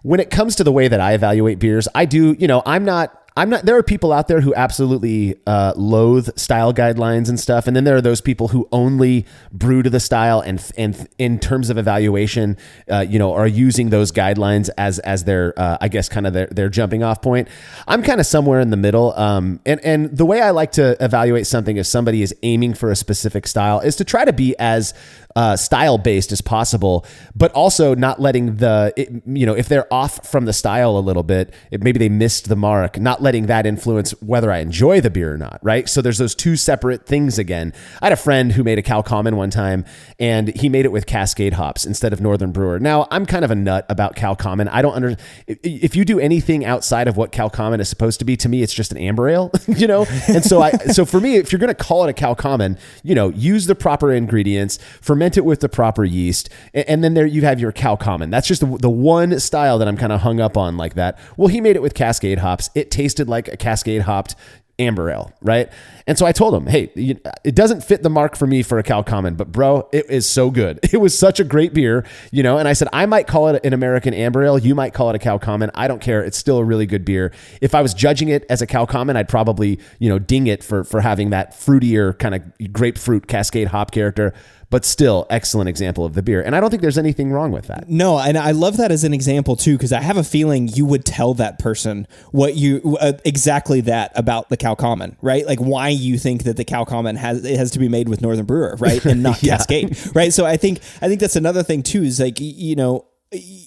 when it comes to the way that I evaluate beers, I do, I'm not, there are people out there who absolutely loathe style guidelines and stuff. And then there are those people who only brew to the style and in terms of evaluation, are using those guidelines as their, I guess, kind of their jumping off point. I'm kind of somewhere in the middle. And the way I like to evaluate something if somebody is aiming for a specific style is to try to be as style based as possible, but also not letting if they're off from the style a little bit, maybe they missed the mark, not letting that influence whether I enjoy the beer or not, right? So there's those two separate things again. I had a friend who made a Cal Common one time, and he made it with Cascade hops instead of Northern Brewer. Now, I'm kind of a nut about Cal Common. I don't understand. If you do anything outside of what Cal Common is supposed to be, to me, it's just an amber ale, And so for me, if you're going to call it a Cal Common, use the proper ingredients, ferment it with the proper yeast, and then there you have your Cal Common. That's just the one style that I'm kind of hung up on like that. Well, he made it with Cascade hops. It tasted like a Cascade hopped amber ale, right? And so I told him, hey, it doesn't fit the mark for me for a Cal Common, but bro, it is so good. It was such a great beer, and I said, I might call it an American amber ale. You might call it a Cal Common. I don't care. It's still a really good beer. If I was judging it as a Cal Common, I'd probably, ding it for having that fruitier kind of grapefruit Cascade hop character. But still, excellent example of the beer. And I don't think there's anything wrong with that. No, and I love that as an example too, because I have a feeling you would tell that person what you exactly that about the Cal Common, right? Like why you think that the Cal Common has to be made with Northern Brewer, right, and not Cascade, right? So I think that's another thing too. Is like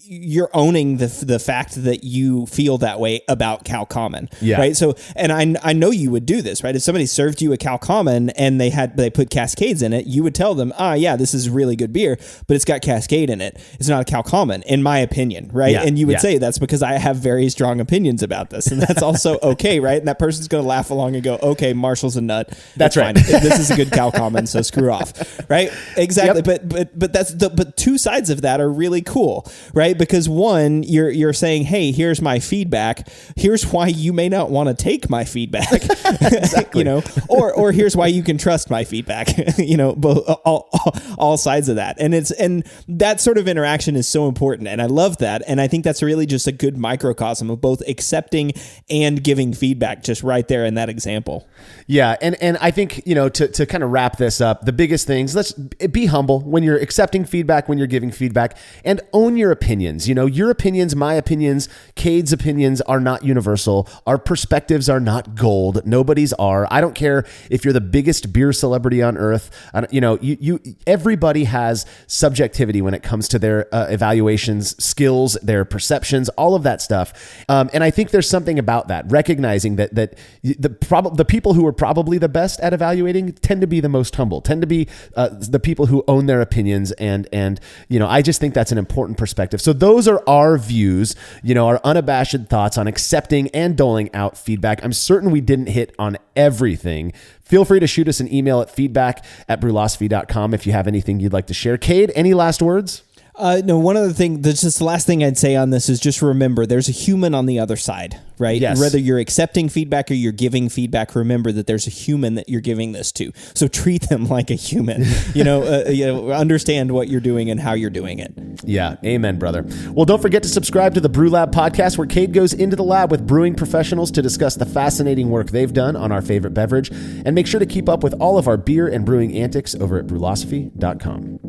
you're owning the fact that you feel that way about Cal Common, right? So, and I know you would do this, right? If somebody served you a Cal Common and they put Cascades in it, you would tell them, this is really good beer, but it's got Cascade in it. It's not a Cal Common, in my opinion, right? Yeah, and you would say that's because I have very strong opinions about this, and that's also okay, right? And that person's going to laugh along and go, okay, Marshall's a nut. That's right. Fine. This is a good Cal Common, so screw off, right? Exactly. Yep. But two sides of that are really cool, right? Because one, you're saying, hey, here's my feedback. Here's why you may not want to take my feedback, exactly. or here's why you can trust my feedback, both all sides of that. And that sort of interaction is so important. And I love that. And I think that's really just a good microcosm of both accepting and giving feedback just right there in that example. Yeah. And I think, to kind of wrap this up, the biggest things, let's be humble when you're accepting feedback, when you're giving feedback, and own your opinions. Your opinions, my opinions, Cade's opinions are not universal. Our perspectives are not gold. Nobody's are. I don't care if you're the biggest beer celebrity on earth. Everybody has subjectivity when it comes to their evaluations, skills, their perceptions, all of that stuff. And I think there's something about that, recognizing that the people who are probably the best at evaluating tend to be the most humble, tend to be the people who own their opinions. And I just think that's an important perspective. So those are our views, our unabashed thoughts on accepting and doling out feedback. I'm certain we didn't hit on everything. Feel free to shoot us an email at feedback@brewlosophy.com if you have anything you'd like to share. Cade, any last words? No, one other thing, that's just the last thing I'd say on this is just remember there's a human on the other side, right? Yes. Whether you're accepting feedback or you're giving feedback, remember that there's a human that you're giving this to. So treat them like a human, understand what you're doing and how you're doing it. Yeah. Amen, brother. Well, don't forget to subscribe to the Brew Lab podcast, where Cade goes into the lab with brewing professionals to discuss the fascinating work they've done on our favorite beverage. And make sure to keep up with all of our beer and brewing antics over at brewlosophy.com.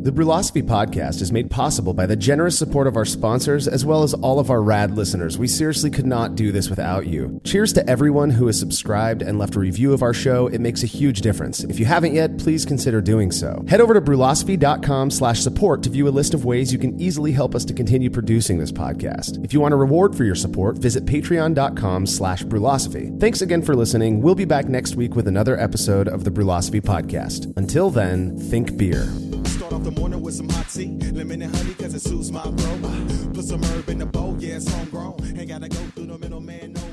The Brewlosophy podcast is made possible by the generous support of our sponsors, as well as all of our rad listeners. We seriously could not do this without you. Cheers to everyone who has subscribed and left a review of our show. It makes a huge difference. If you haven't yet, please consider doing so. Head over to brewlosophy.com/support to view a list of ways you can easily help us to continue producing this podcast. If you want a reward for your support, visit patreon.com/brewlosophy. Thanks again for listening. We'll be back next week with another episode of the Brewlosophy podcast. Until then, think beer. Start off the morning with some hot tea, lemon and honey, cause it suits my throat. Put some herb in the bowl, yeah, it's homegrown. Ain't gotta go through the middleman no more.